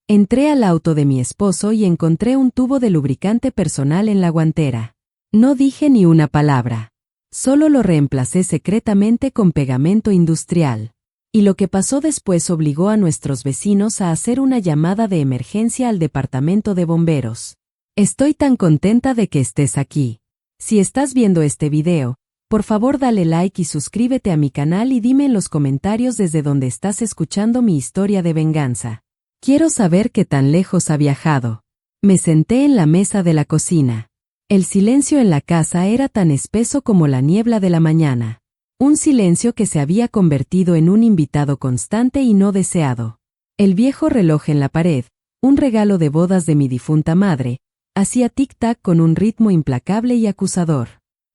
Entré al auto de mi esposo y encontré un tubo de lubricante personal en la guantera. No dije ni una palabra. Solo lo reemplacé secretamente con pegamento industrial. Y lo que pasó después obligó a nuestros vecinos a hacer una llamada de emergencia al departamento de bomberos. Estoy tan contenta de que estés aquí. Si estás viendo este video, por favor dale like y suscríbete a mi canal y dime en los comentarios desde donde estás escuchando mi historia de venganza. Quiero saber qué tan lejos ha viajado. Me senté en la mesa de la cocina. El silencio en la casa era tan espeso como la niebla de la mañana. Un silencio que se había convertido en un invitado constante y no deseado. El viejo reloj en la pared, un regalo de bodas de mi difunta madre, hacía tic-tac con un ritmo implacable y acusador.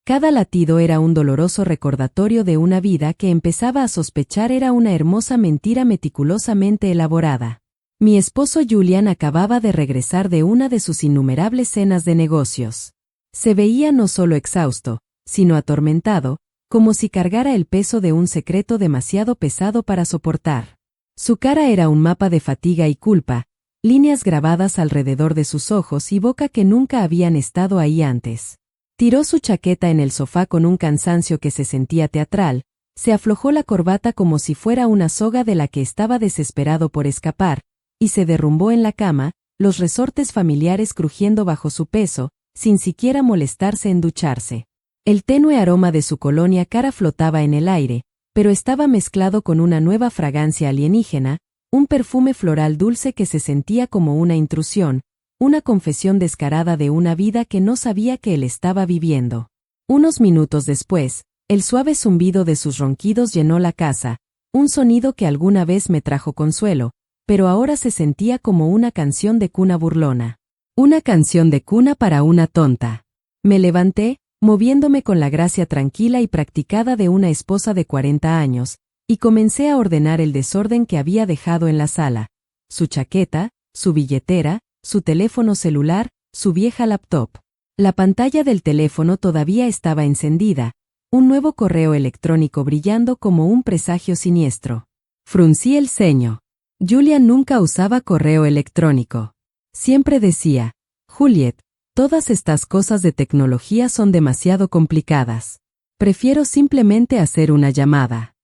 Cada latido era un doloroso recordatorio de una vida que empezaba a sospechar era una hermosa mentira meticulosamente elaborada. Mi esposo Julian acababa de regresar de una de sus innumerables cenas de negocios. Se veía no solo exhausto, sino atormentado, como si cargara el peso de un secreto demasiado pesado para soportar. Su cara era un mapa de fatiga y culpa, líneas grabadas alrededor de sus ojos y boca que nunca habían estado ahí antes. Tiró su chaqueta en el sofá con un cansancio que se sentía teatral, se aflojó la corbata como si fuera una soga de la que estaba desesperado por escapar, y se derrumbó en la cama, los resortes familiares crujiendo bajo su peso, sin siquiera molestarse en ducharse. El tenue aroma de su colonia cara flotaba en el aire, pero estaba mezclado con una nueva fragancia alienígena, un perfume floral dulce que se sentía como una intrusión, una confesión descarada de una vida que no sabía que él estaba viviendo. Unos minutos después, el suave zumbido de sus ronquidos llenó la casa, un sonido que alguna vez me trajo consuelo, pero ahora se sentía como una canción de cuna burlona. Una canción de cuna para una tonta. Me levanté, moviéndome con la gracia tranquila y practicada de una esposa de 40 años, y comencé a ordenar el desorden que había dejado en la sala: su chaqueta, su billetera, su teléfono celular, su vieja laptop. La pantalla del teléfono todavía estaba encendida, un nuevo correo electrónico brillando como un presagio siniestro. Fruncí el ceño. Julian nunca usaba correo electrónico. Siempre decía: Juliet, todas estas cosas de tecnología son demasiado complicadas. Prefiero simplemente hacer una llamada.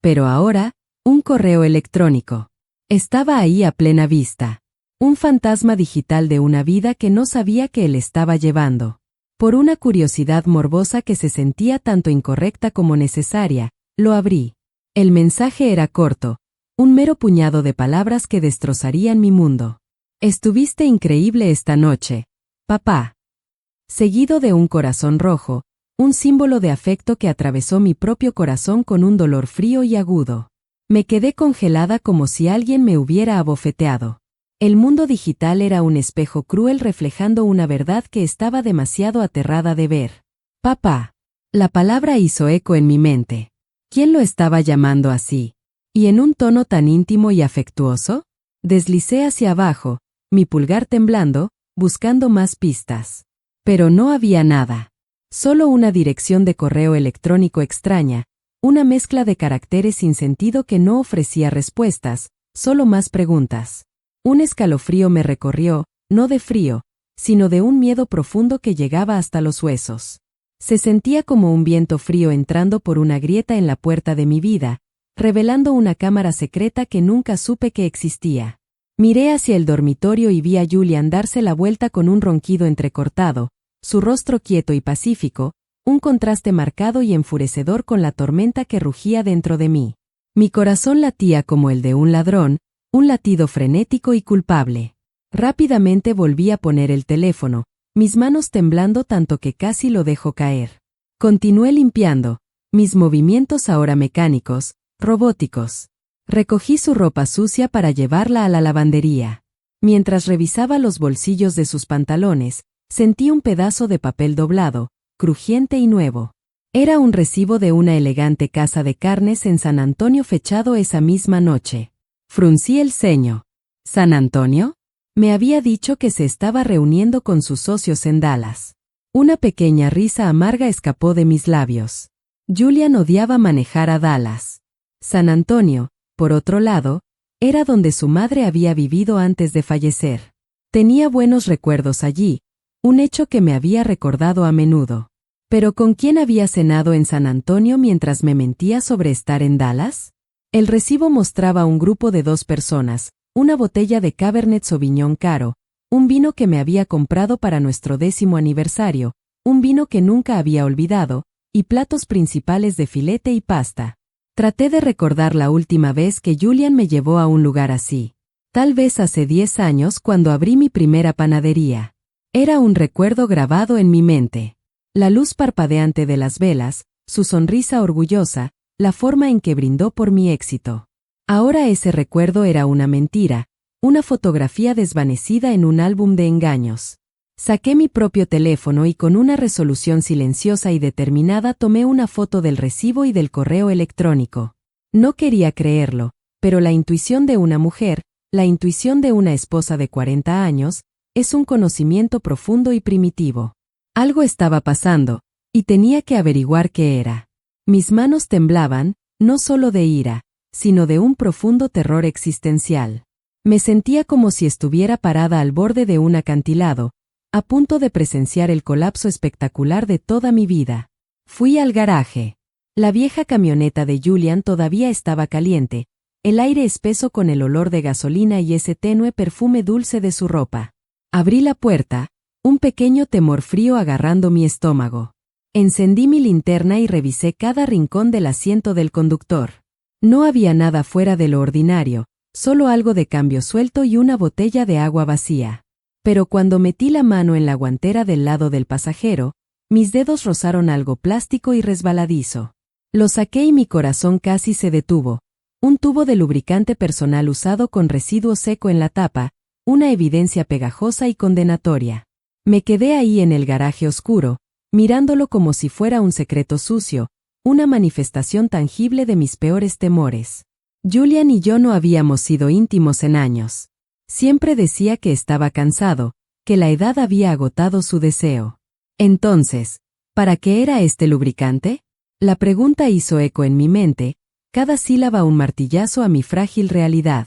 Pero ahora, un correo electrónico. Estaba ahí a plena vista. Un fantasma digital de una vida que no sabía que él estaba llevando. Por una curiosidad morbosa que se sentía tanto incorrecta como necesaria, lo abrí. El mensaje era corto, un mero puñado de palabras que destrozarían mi mundo. Estuviste increíble esta noche, papá. Seguido de un corazón rojo, un símbolo de afecto que atravesó mi propio corazón con un dolor frío y agudo. Me quedé congelada como si alguien me hubiera abofeteado. El mundo digital era un espejo cruel reflejando una verdad que estaba demasiado aterrada de ver. Papá. La palabra hizo eco en mi mente. ¿Quién lo estaba llamando así? ¿Y en un tono tan íntimo y afectuoso? Deslicé hacia abajo, mi pulgar temblando, buscando más pistas. Pero no había nada. Solo una dirección de correo electrónico extraña, una mezcla de caracteres sin sentido que no ofrecía respuestas, solo más preguntas. Un escalofrío me recorrió, no de frío, sino de un miedo profundo que llegaba hasta los huesos. Se sentía como un viento frío entrando por una grieta en la puerta de mi vida, revelando una cámara secreta que nunca supe que existía. Miré hacia el dormitorio y vi a Julian darse la vuelta con un ronquido entrecortado, su rostro quieto y pacífico, un contraste marcado y enfurecedor con la tormenta que rugía dentro de mí. Mi corazón latía como el de un ladrón, un latido frenético y culpable. Rápidamente volví a poner el teléfono, mis manos temblando tanto que casi lo dejo caer. Continué limpiando, mis movimientos ahora mecánicos, robóticos. Recogí su ropa sucia para llevarla a la lavandería. Mientras revisaba los bolsillos de sus pantalones, sentí un pedazo de papel doblado, crujiente y nuevo. Era un recibo de una elegante casa de carnes en San Antonio fechado esa misma noche. Fruncí el ceño. ¿San Antonio? Me había dicho que se estaba reuniendo con sus socios en Dallas. Una pequeña risa amarga escapó de mis labios. Julian odiaba manejar a Dallas. San Antonio, por otro lado, Era donde su madre había vivido antes de fallecer. Tenía buenos recuerdos allí, un hecho que me había recordado a menudo. ¿Pero con quién había cenado en San Antonio mientras me mentía sobre estar en Dallas? El recibo mostraba un grupo de 2 personas, una botella de Cabernet Sauvignon caro, un vino que me había comprado para nuestro 10º aniversario, un vino que nunca había olvidado, y platos principales de filete y pasta. Traté de recordar la última vez que Julian me llevó a un lugar así. Tal vez hace 10 años cuando abrí mi primera panadería. Era un recuerdo grabado en mi mente. La luz parpadeante de las velas, su sonrisa orgullosa, la forma en que brindó por mi éxito. Ahora ese recuerdo era una mentira, una fotografía desvanecida en un álbum de engaños. Saqué mi propio teléfono y con una resolución silenciosa y determinada tomé una foto del recibo y del correo electrónico. No quería creerlo, pero la intuición de una mujer, la intuición de una esposa de 40 años, es un conocimiento profundo y primitivo. Algo estaba pasando, y tenía que averiguar qué era. Mis manos temblaban, no solo de ira, sino de un profundo terror existencial. Me sentía como si estuviera parada al borde de un acantilado, a punto de presenciar el colapso espectacular de toda mi vida. Fui al garaje. La vieja camioneta de Julian todavía estaba caliente, el aire espeso con el olor de gasolina y ese tenue perfume dulce de su ropa. Abrí la puerta, un pequeño temor frío agarrando mi estómago. Encendí mi linterna y revisé cada rincón del asiento del conductor. No había nada fuera de lo ordinario, solo algo de cambio suelto y una botella de agua vacía. Pero cuando metí la mano en la guantera del lado del pasajero, mis dedos rozaron algo plástico y resbaladizo. Lo saqué y mi corazón casi se detuvo. Un tubo de lubricante personal usado con residuo seco en la tapa, una evidencia pegajosa y condenatoria. Me quedé ahí en el garaje oscuro, mirándolo como si fuera un secreto sucio, una manifestación tangible de mis peores temores. Julian y yo no habíamos sido íntimos en años. Siempre decía que estaba cansado, que la edad había agotado su deseo. Entonces, ¿para qué era este lubricante? La pregunta hizo eco en mi mente, cada sílaba un martillazo a mi frágil realidad.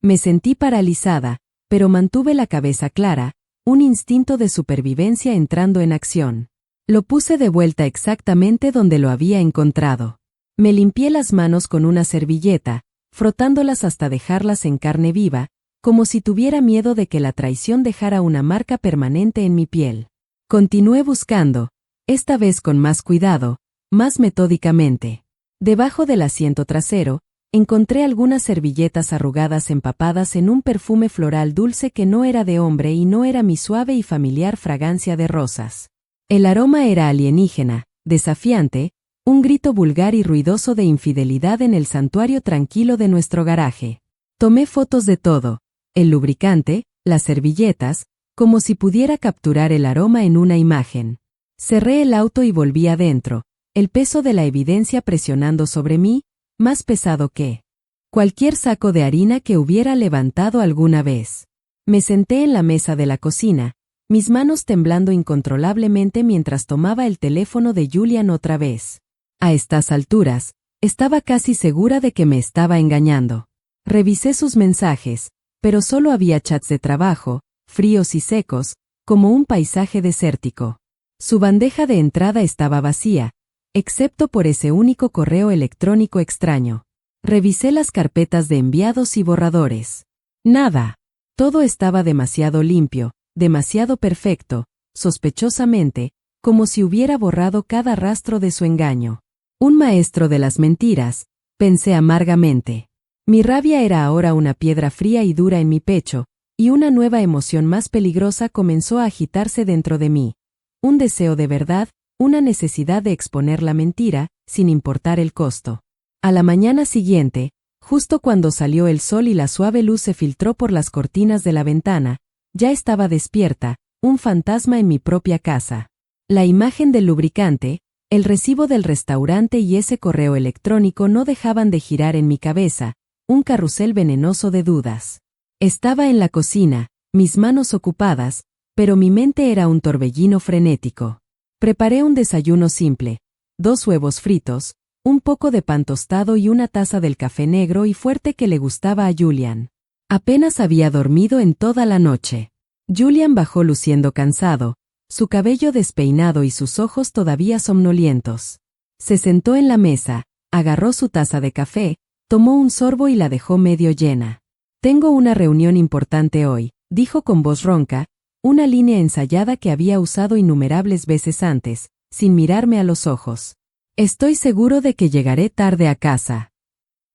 Me sentí paralizada, pero mantuve la cabeza clara, un instinto de supervivencia entrando en acción. Lo puse de vuelta exactamente donde lo había encontrado. Me limpié las manos con una servilleta, frotándolas hasta dejarlas en carne viva, como si tuviera miedo de que la traición dejara una marca permanente en mi piel. Continué buscando, esta vez con más cuidado, más metódicamente. Debajo del asiento trasero, encontré algunas servilletas arrugadas empapadas en un perfume floral dulce que no era de hombre y no era mi suave y familiar fragancia de rosas. El aroma era alienígena, desafiante, un grito vulgar y ruidoso de infidelidad en el santuario tranquilo de nuestro garaje. Tomé fotos de todo, el lubricante, las servilletas, como si pudiera capturar el aroma en una imagen. Cerré el auto y volví adentro, el peso de la evidencia presionando sobre mí, más pesado que cualquier saco de harina que hubiera levantado alguna vez. Me senté en la mesa de la cocina, mis manos temblando incontrolablemente mientras tomaba el teléfono de Julian otra vez. A estas alturas, estaba casi segura de que me estaba engañando. Revisé sus mensajes, pero solo había chats de trabajo, fríos y secos, como un paisaje desértico. Su bandeja de entrada estaba vacía, excepto por ese único correo electrónico extraño. Revisé las carpetas de enviados y borradores. Nada. Todo estaba demasiado limpio, demasiado perfecto, sospechosamente, como si hubiera borrado cada rastro de su engaño. Un maestro de las mentiras, pensé amargamente. Mi rabia era ahora una piedra fría y dura en mi pecho, y una nueva emoción más peligrosa comenzó a agitarse dentro de mí. Un deseo de verdad, una necesidad de exponer la mentira, sin importar el costo. A la mañana siguiente, justo cuando salió el sol y la suave luz se filtró por las cortinas de la ventana, ya estaba despierta, un fantasma en mi propia casa. La imagen del lubricante, el recibo del restaurante y ese correo electrónico no dejaban de girar en mi cabeza, un carrusel venenoso de dudas. Estaba en la cocina, mis manos ocupadas, pero mi mente era un torbellino frenético. Preparé un desayuno simple, 2 huevos fritos, un poco de pan tostado y una taza del café negro y fuerte que le gustaba a Julian. Apenas había dormido en toda la noche. Julian bajó luciendo cansado, su cabello despeinado y sus ojos todavía somnolientos. Se sentó en la mesa, agarró su taza de café, tomó un sorbo y la dejó medio llena. «Tengo una reunión importante hoy», dijo con voz ronca, una línea ensayada que había usado innumerables veces antes, sin mirarme a los ojos. «Estoy seguro de que llegaré tarde a casa».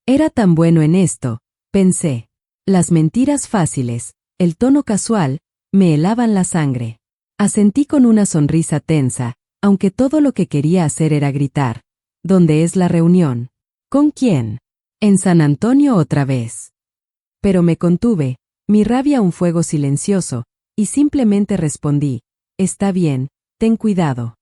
Era tan bueno en esto, pensé. Las mentiras fáciles, el tono casual, me helaban la sangre. Asentí con una sonrisa tensa, aunque todo lo que quería hacer era gritar. «¿Dónde es la reunión? ¿Con quién? En San Antonio otra vez». Pero me contuve, mi rabia un fuego silencioso, y simplemente respondí: «Está bien, ten cuidado».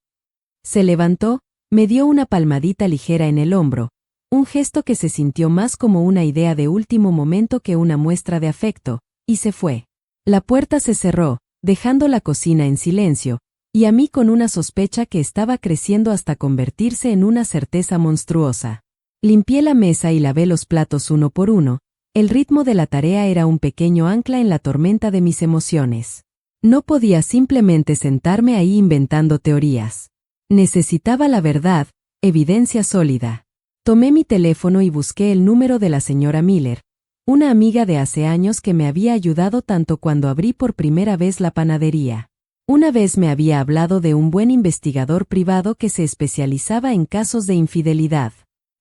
Se levantó, me dio una palmadita ligera en el hombro, un gesto que se sintió más como una idea de último momento que una muestra de afecto, y se fue. La puerta se cerró, dejando la cocina en silencio, y a mí con una sospecha que estaba creciendo hasta convertirse en una certeza monstruosa. Limpié la mesa y lavé los platos uno por uno. El ritmo de la tarea era un pequeño ancla en la tormenta de mis emociones. No podía simplemente sentarme ahí inventando teorías. Necesitaba la verdad, evidencia sólida. Tomé mi teléfono y busqué el número de la señora Miller, una amiga de hace años que me había ayudado tanto cuando abrí por primera vez la panadería. Una vez me había hablado de un buen investigador privado que se especializaba en casos de infidelidad.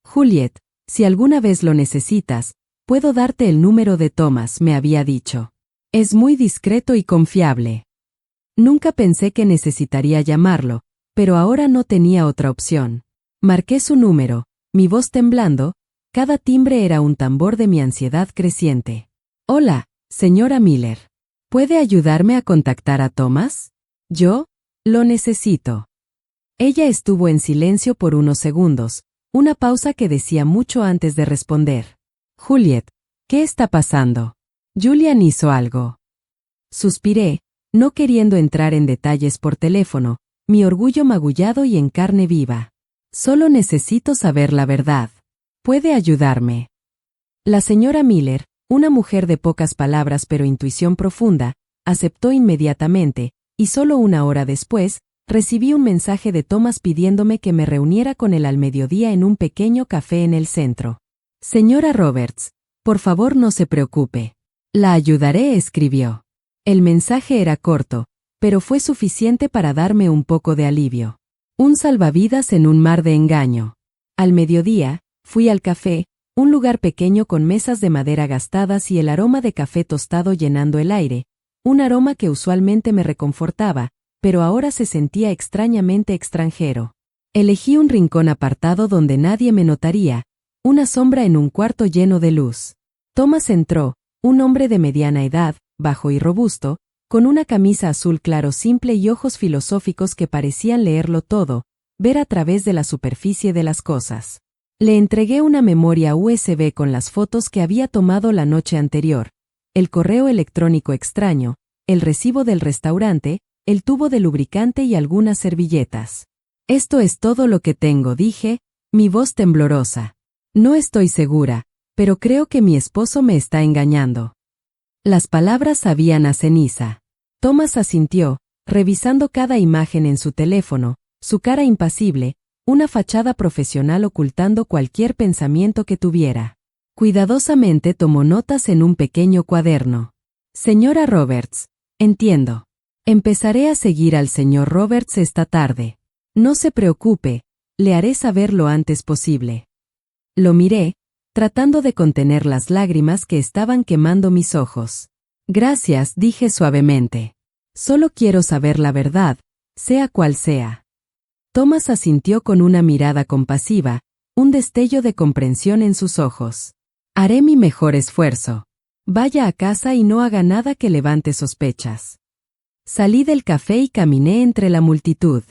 «Juliet, si alguna vez lo necesitas, puedo darte el número de Thomas», me había dicho. «Es muy discreto y confiable». Nunca pensé que necesitaría llamarlo, pero ahora no tenía otra opción. Marqué su número, mi voz temblando, cada timbre era un tambor de mi ansiedad creciente. «Hola, señora Miller. ¿Puede ayudarme a contactar a Thomas? Yo lo necesito». Ella estuvo en silencio por unos segundos, una pausa que decía mucho antes de responder. «Juliet, ¿qué está pasando? Julian hizo algo». Suspiré, no queriendo entrar en detalles por teléfono, mi orgullo magullado y en carne viva. «Solo necesito saber la verdad. ¿Puede ayudarme?» La señora Miller, una mujer de pocas palabras pero intuición profunda, aceptó inmediatamente, y solo una hora después, recibí un mensaje de Thomas pidiéndome que me reuniera con él al mediodía en un pequeño café en el centro. «Señora Roberts, por favor no se preocupe. La ayudaré», escribió. El mensaje era corto, pero fue suficiente para darme un poco de alivio. Un salvavidas en un mar de engaño. Al mediodía, fui al café, un lugar pequeño con mesas de madera gastadas y el aroma de café tostado llenando el aire, un aroma que usualmente me reconfortaba, pero ahora se sentía extrañamente extranjero. Elegí un rincón apartado donde nadie me notaría, una sombra en un cuarto lleno de luz. Thomas entró, un hombre de mediana edad, bajo y robusto, con una camisa azul claro simple y ojos filosóficos que parecían leerlo todo, ver a través de la superficie de las cosas. Le entregué una memoria USB con las fotos que había tomado la noche anterior, el correo electrónico extraño, el recibo del restaurante, el tubo de lubricante y algunas servilletas. «Esto es todo lo que tengo», dije, mi voz temblorosa. «No estoy segura, pero creo que mi esposo me está engañando». Las palabras sabían a ceniza. Thomas asintió, revisando cada imagen en su teléfono, su cara impasible, una fachada profesional ocultando cualquier pensamiento que tuviera. Cuidadosamente tomó notas en un pequeño cuaderno. «Señora Roberts, entiendo. Empezaré a seguir al señor Roberts esta tarde. No se preocupe, le haré saber lo antes posible». Lo miré, tratando de contener las lágrimas que estaban quemando mis ojos. «Gracias», dije suavemente. «Solo quiero saber la verdad, sea cual sea». Thomas asintió con una mirada compasiva, un destello de comprensión en sus ojos. «Haré mi mejor esfuerzo. Vaya a casa y no haga nada que levante sospechas». Salí del café y caminé entre la multitud.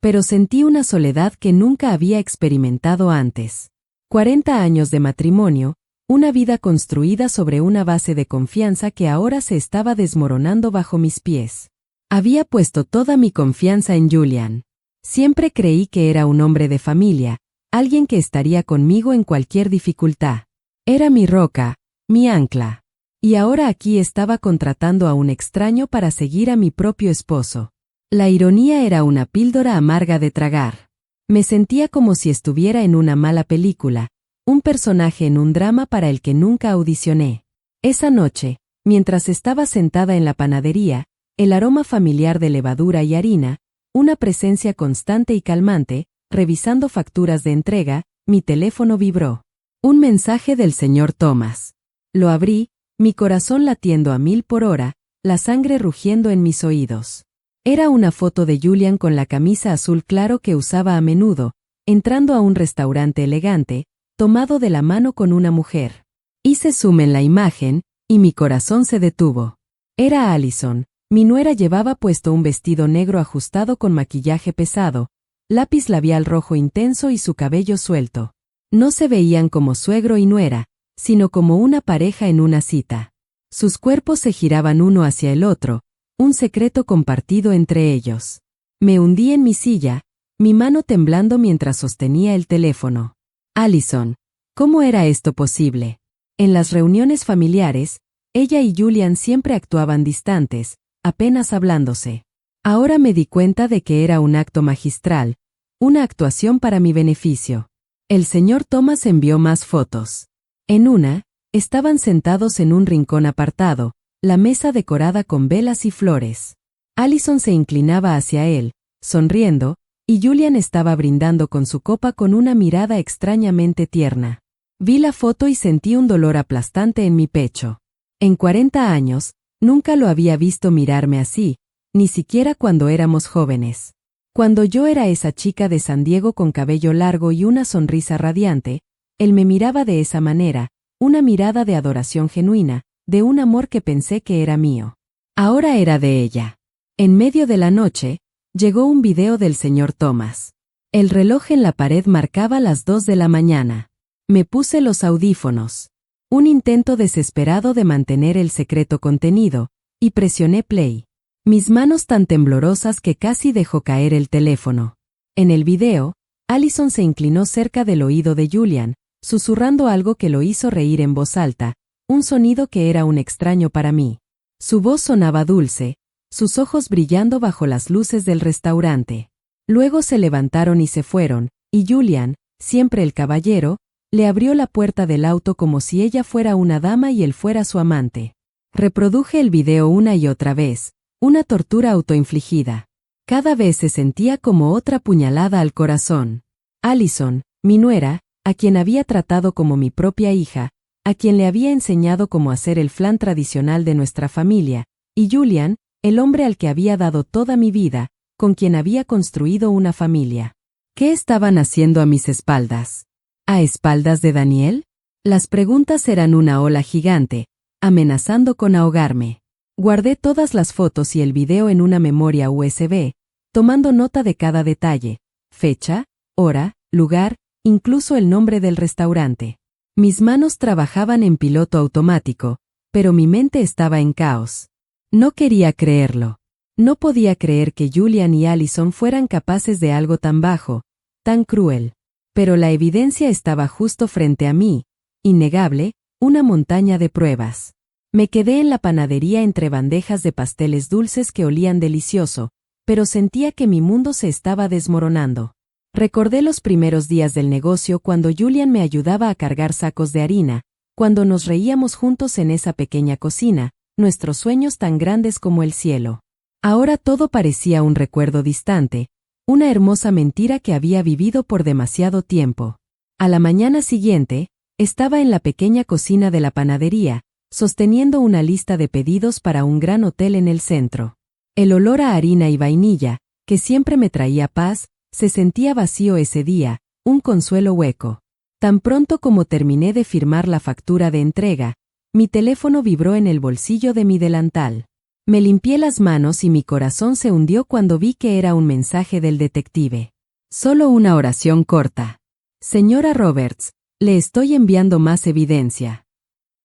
Pero sentí una soledad que nunca había experimentado antes. 40 años de matrimonio, una vida construida sobre una base de confianza que ahora se estaba desmoronando bajo mis pies. Había puesto toda mi confianza en Julian. Siempre creí que era un hombre de familia, alguien que estaría conmigo en cualquier dificultad. Era mi roca, mi ancla. Y ahora aquí estaba contratando a un extraño para seguir a mi propio esposo. La ironía era una píldora amarga de tragar. Me sentía como si estuviera en una mala película, un personaje en un drama para el que nunca audicioné. Esa noche, mientras estaba sentada en la panadería, el aroma familiar de levadura y harina, una presencia constante y calmante, revisando facturas de entrega, mi teléfono vibró. Un mensaje del señor Thomas. Lo abrí, mi corazón latiendo a 1000 por hora, la sangre rugiendo en mis oídos. Era una foto de Julian con la camisa azul claro que usaba a menudo, entrando a un restaurante elegante, tomado de la mano con una mujer. Hice zoom en la imagen, y mi corazón se detuvo. Era Allison. Mi nuera llevaba puesto un vestido negro ajustado con maquillaje pesado, lápiz labial rojo intenso y su cabello suelto. No se veían como suegro y nuera, sino como una pareja en una cita. Sus cuerpos se giraban uno hacia el otro, un secreto compartido entre ellos. Me hundí en mi silla, mi mano temblando mientras sostenía el teléfono. Allison, ¿cómo era esto posible? En las reuniones familiares, ella y Julian siempre actuaban distantes, apenas hablándose. Ahora me di cuenta de que era un acto magistral, una actuación para mi beneficio. El señor Thomas envió más fotos. En una, estaban sentados en un rincón apartado, la mesa decorada con velas y flores. Allison se inclinaba hacia él, sonriendo, y Julian estaba brindando con su copa con una mirada extrañamente tierna. Vi la foto y sentí un dolor aplastante en mi pecho. En 40 años, nunca lo había visto mirarme así, ni siquiera cuando éramos jóvenes. Cuando yo era esa chica de San Diego con cabello largo y una sonrisa radiante, él me miraba de esa manera, una mirada de adoración genuina, de un amor que pensé que era mío. Ahora era de ella. En medio de la noche, llegó un video del señor Thomas. El reloj en la pared marcaba las 2 de la mañana. Me puse los audífonos. Un intento desesperado de mantener el secreto contenido, y presioné play. Mis manos tan temblorosas que casi dejó caer el teléfono. En el video, Allison se inclinó cerca del oído de Julian, susurrando algo que lo hizo reír en voz alta, un sonido que era un extraño para mí. Su voz sonaba dulce, sus ojos brillando bajo las luces del restaurante. Luego se levantaron y se fueron, y Julian, siempre el caballero, le abrió la puerta del auto como si ella fuera una dama y él fuera su amante. Reproduje el video una y otra vez, una tortura autoinfligida. Cada vez se sentía como otra puñalada al corazón. Allison, mi nuera, a quien había tratado como mi propia hija, a quien le había enseñado cómo hacer el flan tradicional de nuestra familia, y Julian, el hombre al que había dado toda mi vida, con quien había construido una familia. ¿Qué estaban haciendo a mis espaldas? ¿A espaldas de Daniel? Las preguntas eran una ola gigante, amenazando con ahogarme. Guardé todas las fotos y el video en una memoria USB, tomando nota de cada detalle, fecha, hora, lugar, incluso el nombre del restaurante. Mis manos trabajaban en piloto automático, pero mi mente estaba en caos. No quería creerlo. No podía creer que Julian y Allison fueran capaces de algo tan bajo, tan cruel. Pero la evidencia estaba justo frente a mí, innegable, una montaña de pruebas. Me quedé en la panadería entre bandejas de pasteles dulces que olían delicioso, pero sentía que mi mundo se estaba desmoronando. Recordé los primeros días del negocio cuando Julian me ayudaba a cargar sacos de harina, cuando nos reíamos juntos en esa pequeña cocina, nuestros sueños tan grandes como el cielo. Ahora todo parecía un recuerdo distante, una hermosa mentira que había vivido por demasiado tiempo. A la mañana siguiente, estaba en la pequeña cocina de la panadería, sosteniendo una lista de pedidos para un gran hotel en el centro. El olor a harina y vainilla, que siempre me traía paz, se sentía vacío ese día, un consuelo hueco. Tan pronto como terminé de firmar la factura de entrega, mi teléfono vibró en el bolsillo de mi delantal. Me limpié las manos y mi corazón se hundió cuando vi que era un mensaje del detective. Solo una oración corta. Señora Roberts, le estoy enviando más evidencia.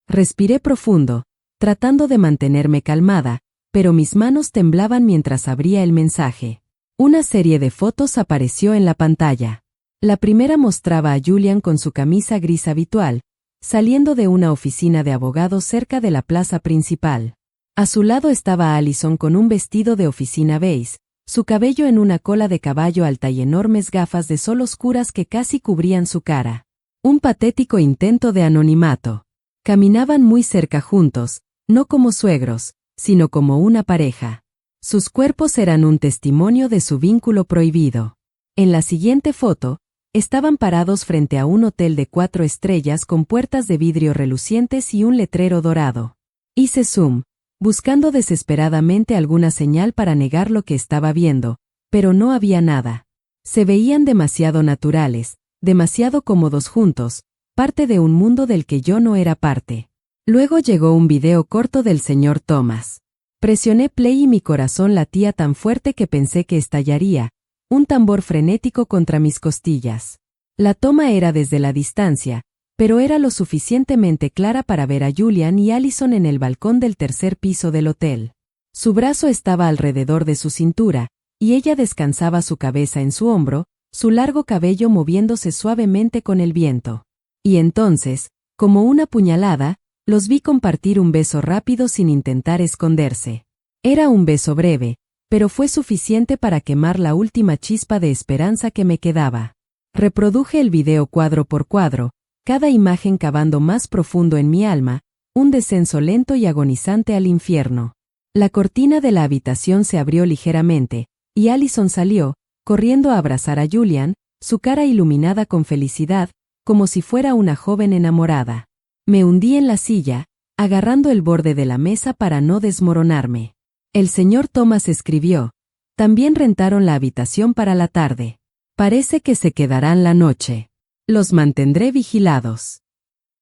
Respiré profundo, tratando de mantenerme calmada, pero mis manos temblaban mientras abría el mensaje. Una serie de fotos apareció en la pantalla. La primera mostraba a Julian con su camisa gris habitual, saliendo de una oficina de abogados cerca de la plaza principal. A su lado estaba Allison con un vestido de oficina beige, su cabello en una cola de caballo alta y enormes gafas de sol oscuras que casi cubrían su cara. Un patético intento de anonimato. Caminaban muy cerca juntos, no como suegros, sino como una pareja. Sus cuerpos eran un testimonio de su vínculo prohibido. En la siguiente foto, estaban parados frente a un hotel de 4 estrellas con puertas de vidrio relucientes y un letrero dorado. Hice zoom, buscando desesperadamente alguna señal para negar lo que estaba viendo, pero no había nada. Se veían demasiado naturales, demasiado cómodos juntos, parte de un mundo del que yo no era parte. Luego llegó un video corto del señor Thomas. Presioné play y mi corazón latía tan fuerte que pensé que estallaría, un tambor frenético contra mis costillas. La toma era desde la distancia, pero era lo suficientemente clara para ver a Julian y Allison en el balcón del tercer piso del hotel. Su brazo estaba alrededor de su cintura, y ella descansaba su cabeza en su hombro, su largo cabello moviéndose suavemente con el viento. Y entonces, como una puñalada, los vi compartir un beso rápido sin intentar esconderse. Era un beso breve, pero fue suficiente para quemar la última chispa de esperanza que me quedaba. Reproduje el video cuadro por cuadro, cada imagen cavando más profundo en mi alma, un descenso lento y agonizante al infierno. La cortina de la habitación se abrió ligeramente, y Allison salió, corriendo a abrazar a Julian, su cara iluminada con felicidad, como si fuera una joven enamorada. Me hundí en la silla, agarrando el borde de la mesa para no desmoronarme. El señor Thomas escribió: también rentaron la habitación para la tarde. Parece que se quedarán la noche. Los mantendré vigilados.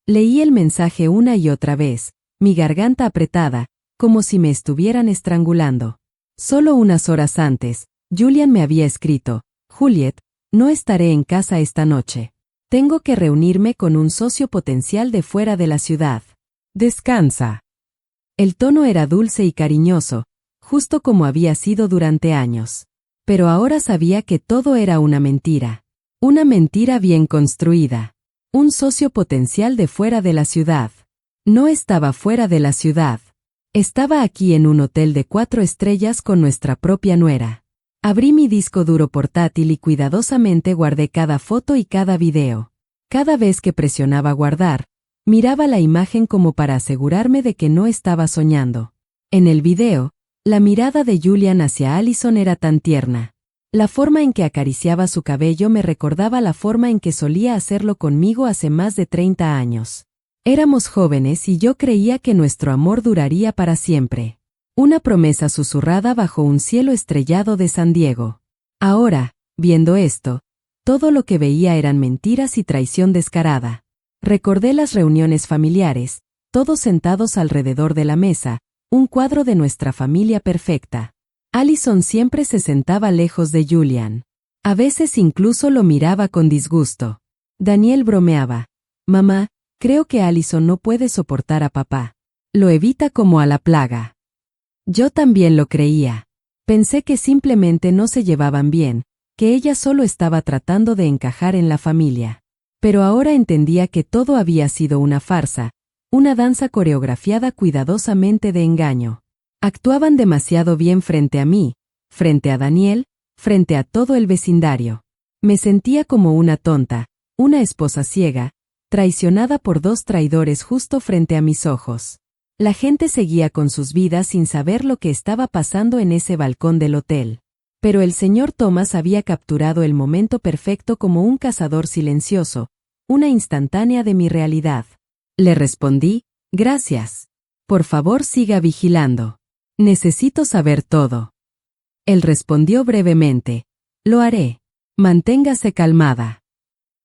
Leí el mensaje una y otra vez, mi garganta apretada, como si me estuvieran estrangulando. Solo unas horas antes, Julian me había escrito: Juliet, no estaré en casa esta noche. Tengo que reunirme con un socio potencial de fuera de la ciudad. Descansa. El tono era dulce y cariñoso, justo como había sido durante años. Pero ahora sabía que todo era una mentira. Una mentira bien construida. Un socio potencial de fuera de la ciudad. No estaba fuera de la ciudad. Estaba aquí en un hotel de 4 estrellas con nuestra propia nuera. Abrí mi disco duro portátil y cuidadosamente guardé cada foto y cada video. Cada vez que presionaba guardar, miraba la imagen como para asegurarme de que no estaba soñando. En el video, la mirada de Julian hacia Allison era tan tierna. La forma en que acariciaba su cabello me recordaba la forma en que solía hacerlo conmigo hace más de 30 años. Éramos jóvenes y yo creía que nuestro amor duraría para siempre. Una promesa susurrada bajo un cielo estrellado de San Diego. Ahora, viendo esto, todo lo que veía eran mentiras y traición descarada. Recordé las reuniones familiares, todos sentados alrededor de la mesa, un cuadro de nuestra familia perfecta. Allison siempre se sentaba lejos de Julian. A veces incluso lo miraba con disgusto. Daniel bromeaba: mamá, creo que Allison no puede soportar a papá. Lo evita como a la plaga. Yo también lo creía. Pensé que simplemente no se llevaban bien, que ella solo estaba tratando de encajar en la familia. Pero ahora entendía que todo había sido una farsa, una danza coreografiada cuidadosamente de engaño. Actuaban demasiado bien frente a mí, frente a Daniel, frente a todo el vecindario. Me sentía como una tonta, una esposa ciega, traicionada por 2 traidores justo frente a mis ojos. La gente seguía con sus vidas sin saber lo que estaba pasando en ese balcón del hotel. Pero el señor Thomas había capturado el momento perfecto como un cazador silencioso, una instantánea de mi realidad. Le respondí: gracias. Por favor, siga vigilando. Necesito saber todo. Él respondió brevemente: lo haré. Manténgase calmada.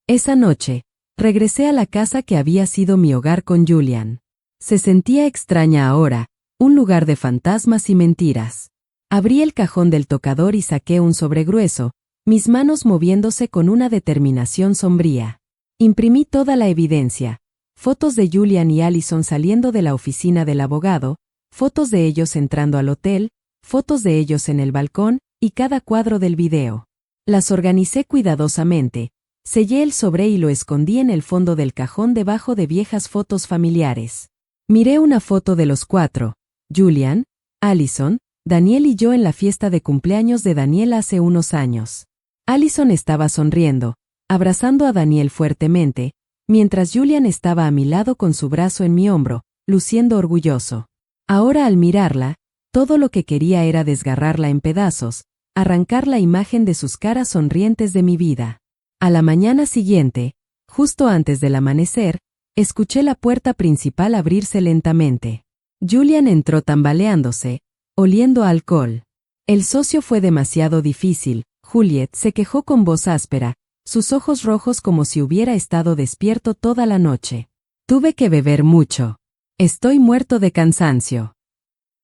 Esa noche, regresé a la casa que había sido mi hogar con Julian. Se sentía extraña ahora, un lugar de fantasmas y mentiras. Abrí el cajón del tocador y saqué un sobre grueso, mis manos moviéndose con una determinación sombría. Imprimí toda la evidencia: fotos de Julian y Allison saliendo de la oficina del abogado, fotos de ellos entrando al hotel, fotos de ellos en el balcón, y cada cuadro del video. Las organicé cuidadosamente, Sellé el sobre y lo escondí en el fondo del cajón debajo de viejas fotos familiares. Miré una foto de los 4, Julian, Allison, Daniel y yo en la fiesta de cumpleaños de Daniel hace unos años. Allison estaba sonriendo, abrazando a Daniel fuertemente, mientras Julian estaba a mi lado con su brazo en mi hombro, luciendo orgulloso. Ahora al mirarla, todo lo que quería era desgarrarla en pedazos, arrancar la imagen de sus caras sonrientes de mi vida. A la mañana siguiente, justo antes del amanecer, escuché la puerta principal abrirse lentamente. Julian entró tambaleándose, oliendo a alcohol. El socio fue demasiado difícil, Juliet se quejó con voz áspera, sus ojos rojos como si hubiera estado despierto toda la noche. Tuve que beber mucho. Estoy muerto de cansancio.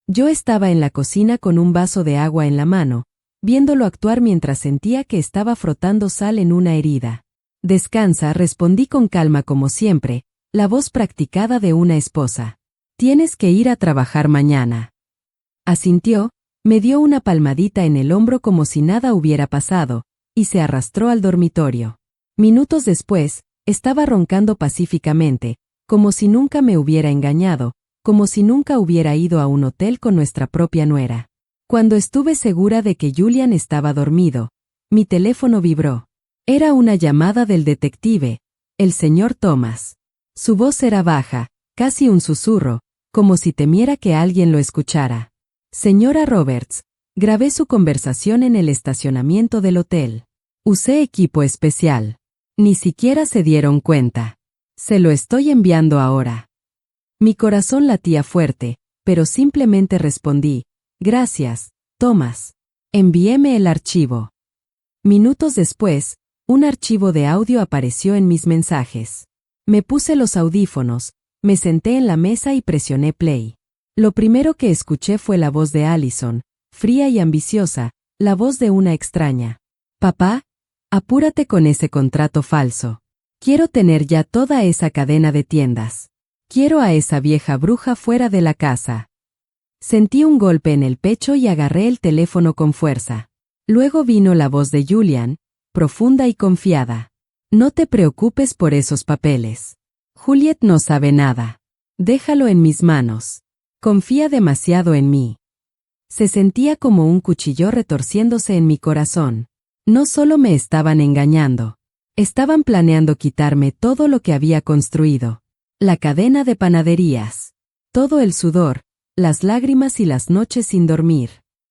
Yo estaba en la cocina con un vaso de agua en la mano, viéndolo actuar mientras sentía que estaba frotando sal en una herida. Descansa, respondí con calma como siempre, la voz practicada de una esposa. Tienes que ir a trabajar mañana. Asintió, me dio una palmadita en el hombro como si nada hubiera pasado, y se arrastró al dormitorio. Minutos después, estaba roncando pacíficamente, como si nunca me hubiera engañado, como si nunca hubiera ido a un hotel con nuestra propia nuera. Cuando estuve segura de que Julian estaba dormido, mi teléfono vibró. Era una llamada del detective, el señor Thomas. Su voz era baja, casi un susurro, como si temiera que alguien lo escuchara. Señora Roberts, grabé su conversación en el estacionamiento del hotel. Usé equipo especial. Ni siquiera se dieron cuenta. Se lo estoy enviando ahora. Mi corazón latía fuerte, pero simplemente respondí, gracias, Thomas. Envíeme el archivo. Minutos después, un archivo de audio apareció en mis mensajes. Me puse los audífonos, me senté en la mesa y presioné play. Lo primero que escuché fue la voz de Allison, fría y ambiciosa, la voz de una extraña. Papá, apúrate con ese contrato falso. Quiero tener ya toda esa cadena de tiendas. Quiero a esa vieja bruja fuera de la casa. Sentí un golpe en el pecho y agarré el teléfono con fuerza. Luego vino la voz de Julian, profunda y confiada. No te preocupes por esos papeles. Juliet no sabe nada. Déjalo en mis manos. Confía demasiado en mí. Se sentía como un cuchillo retorciéndose en mi corazón. No solo me estaban engañando. Estaban planeando quitarme todo lo que había construido. La cadena de panaderías. Todo el sudor, las lágrimas y las noches sin dormir.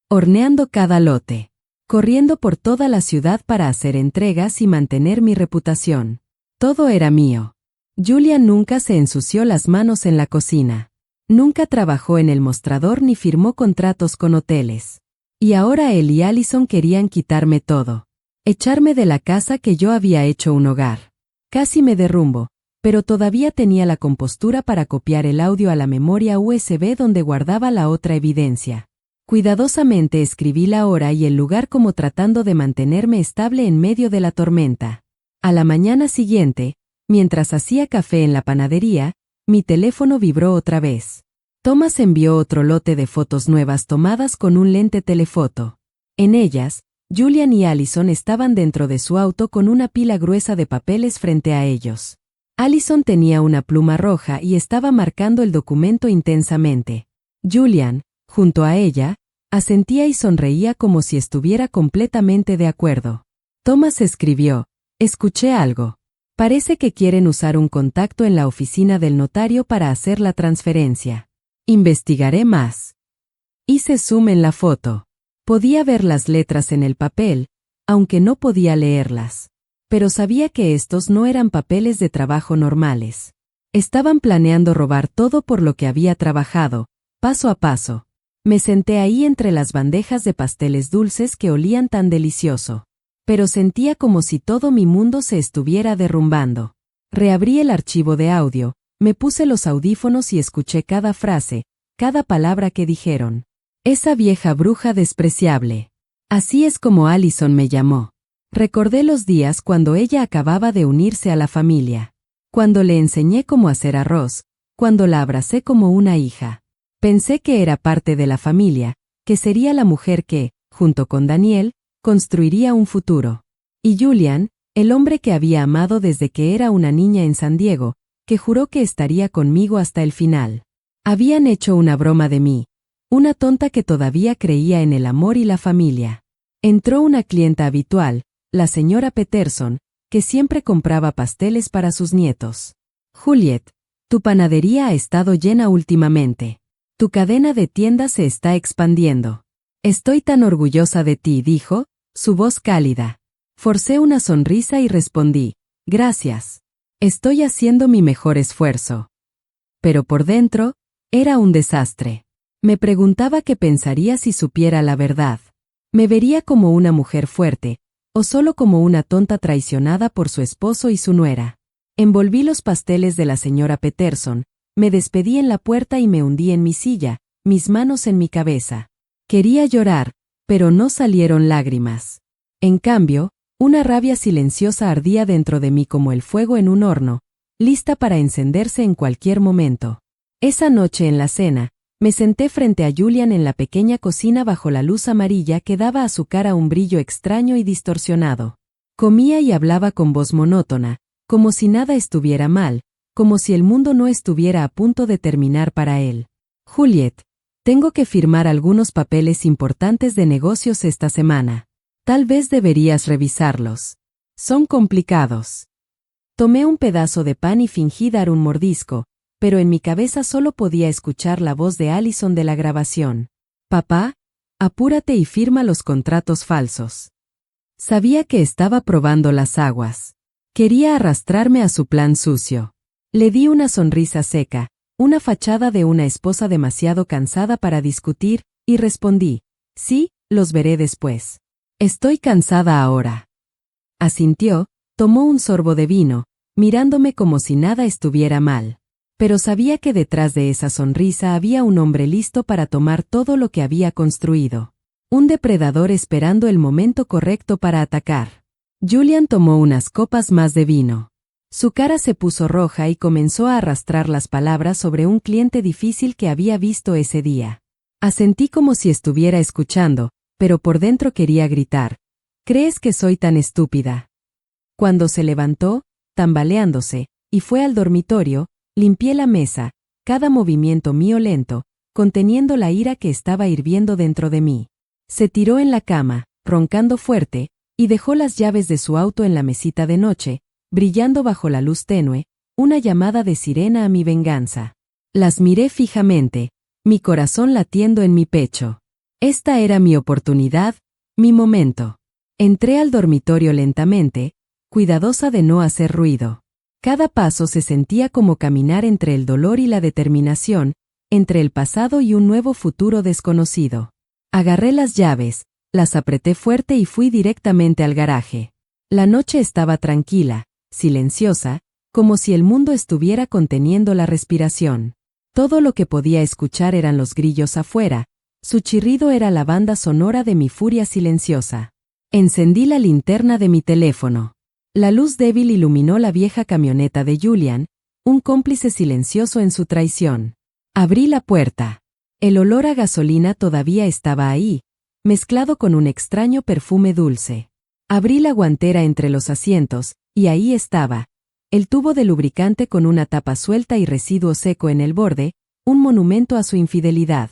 Horneando cada lote. Corriendo por toda la ciudad para hacer entregas y mantener mi reputación. Todo era mío. Julian nunca se ensució las manos en la cocina. Nunca trabajó en el mostrador ni firmó contratos con hoteles. Y ahora él y Allison querían quitarme todo. Echarme de la casa que yo había hecho un hogar. Casi me derrumbo, pero todavía tenía la compostura para copiar el audio a la memoria USB donde guardaba la otra evidencia. Cuidadosamente escribí la hora y el lugar como tratando de mantenerme estable en medio de la tormenta. A la mañana siguiente, mientras hacía café en la panadería, mi teléfono vibró otra vez. Thomas envió otro lote de fotos nuevas tomadas con un lente telefoto. En ellas, Julian y Allison estaban dentro de su auto con una pila gruesa de papeles frente a ellos. Allison tenía una pluma roja y estaba marcando el documento intensamente. Julian, junto a ella, asentía y sonreía como si estuviera completamente de acuerdo. Thomas escribió, escuché algo. Parece que quieren usar un contacto en la oficina del notario para hacer la transferencia. Investigaré más. Hice zoom en la foto. Podía ver las letras en el papel, aunque no podía leerlas. Pero sabía que estos no eran papeles de trabajo normales. Estaban planeando robar todo por lo que había trabajado, paso a paso. Me senté ahí entre las bandejas de pasteles dulces que olían tan delicioso. Pero sentía como si todo mi mundo se estuviera derrumbando. Reabrí el archivo de audio, me puse los audífonos y escuché cada frase, cada palabra que dijeron. Esa vieja bruja despreciable. Así es como Allison me llamó. Recordé los días cuando ella acababa de unirse a la familia. Cuando le enseñé cómo hacer arroz, cuando la abracé como una hija. Pensé que era parte de la familia, que sería la mujer que, junto con Daniel, construiría un futuro. Y Julian, El hombre que había amado desde que era una niña en San Diego, que juró que estaría conmigo hasta el final. Habían hecho una broma de mí, una tonta que todavía creía en el amor y la familia. Entró una clienta habitual, la señora Peterson, que siempre compraba pasteles para sus nietos. Juliet, tu panadería ha estado llena últimamente. Tu cadena de tiendas se está expandiendo. Estoy tan orgullosa de ti, dijo, su voz cálida. Forcé una sonrisa y respondí, gracias. Estoy haciendo mi mejor esfuerzo. Pero por dentro, era un desastre. Me preguntaba qué pensaría si supiera la verdad. ¿Me vería como una mujer fuerte, o solo como una tonta traicionada por su esposo y su nuera? Envolví los pasteles de la señora Peterson, me despedí en la puerta y me hundí en mi silla, mis manos en mi cabeza. Quería llorar, pero no salieron lágrimas. En cambio, una rabia silenciosa ardía dentro de mí como el fuego en un horno, lista para encenderse en cualquier momento. Esa noche en la cena, me senté frente a Julian en la pequeña cocina bajo la luz amarilla que daba a su cara un brillo extraño y distorsionado. Comía y hablaba con voz monótona, como si nada estuviera mal, como si el mundo no estuviera a punto de terminar para él. Juliet, tengo que firmar algunos papeles importantes de negocios esta semana. Tal vez deberías revisarlos. Son complicados. Tomé un pedazo de pan y fingí dar un mordisco, pero en mi cabeza solo podía escuchar la voz de Allison de la grabación. Papá, apúrate y firma los contratos falsos. Sabía que estaba probando las aguas. Quería arrastrarme a su plan sucio. Le di una sonrisa seca, una fachada de una esposa demasiado cansada para discutir, y respondí, sí, los veré después. Estoy cansada ahora. Asintió, tomó un sorbo de vino, mirándome como si nada estuviera mal. Pero sabía que detrás de esa sonrisa había un hombre listo para tomar todo lo que había construido. Un depredador esperando el momento correcto para atacar. Julian tomó unas copas más de vino. Su cara se puso roja y comenzó a arrastrar las palabras sobre un cliente difícil que había visto ese día. Asentí como si estuviera escuchando, pero por dentro quería gritar, ¿crees que soy tan estúpida? Cuando se levantó, tambaleándose, y fue al dormitorio, limpié la mesa, cada movimiento mío lento, conteniendo la ira que estaba hirviendo dentro de mí. Se tiró en la cama, roncando fuerte, y dejó las llaves de su auto en la mesita de noche, brillando bajo la luz tenue, una llamada de sirena a mi venganza. Las miré fijamente, mi corazón latiendo en mi pecho. Esta era mi oportunidad, mi momento. Entré al dormitorio lentamente, cuidadosa de no hacer ruido. Cada paso se sentía como caminar entre el dolor y la determinación, entre el pasado y un nuevo futuro desconocido. Agarré las llaves, las apreté fuerte y fui directamente al garaje. La noche estaba tranquila, silenciosa, como si el mundo estuviera conteniendo la respiración. Todo lo que podía escuchar eran los grillos afuera, su chirrido era la banda sonora de mi furia silenciosa. Encendí la linterna de mi teléfono. La luz débil iluminó la vieja camioneta de Julian, un cómplice silencioso en su traición. Abrí la puerta. El olor a gasolina todavía estaba ahí, mezclado con un extraño perfume dulce. Abrí la guantera entre los asientos, y ahí estaba, el tubo de lubricante con una tapa suelta y residuo seco en el borde, un monumento a su infidelidad.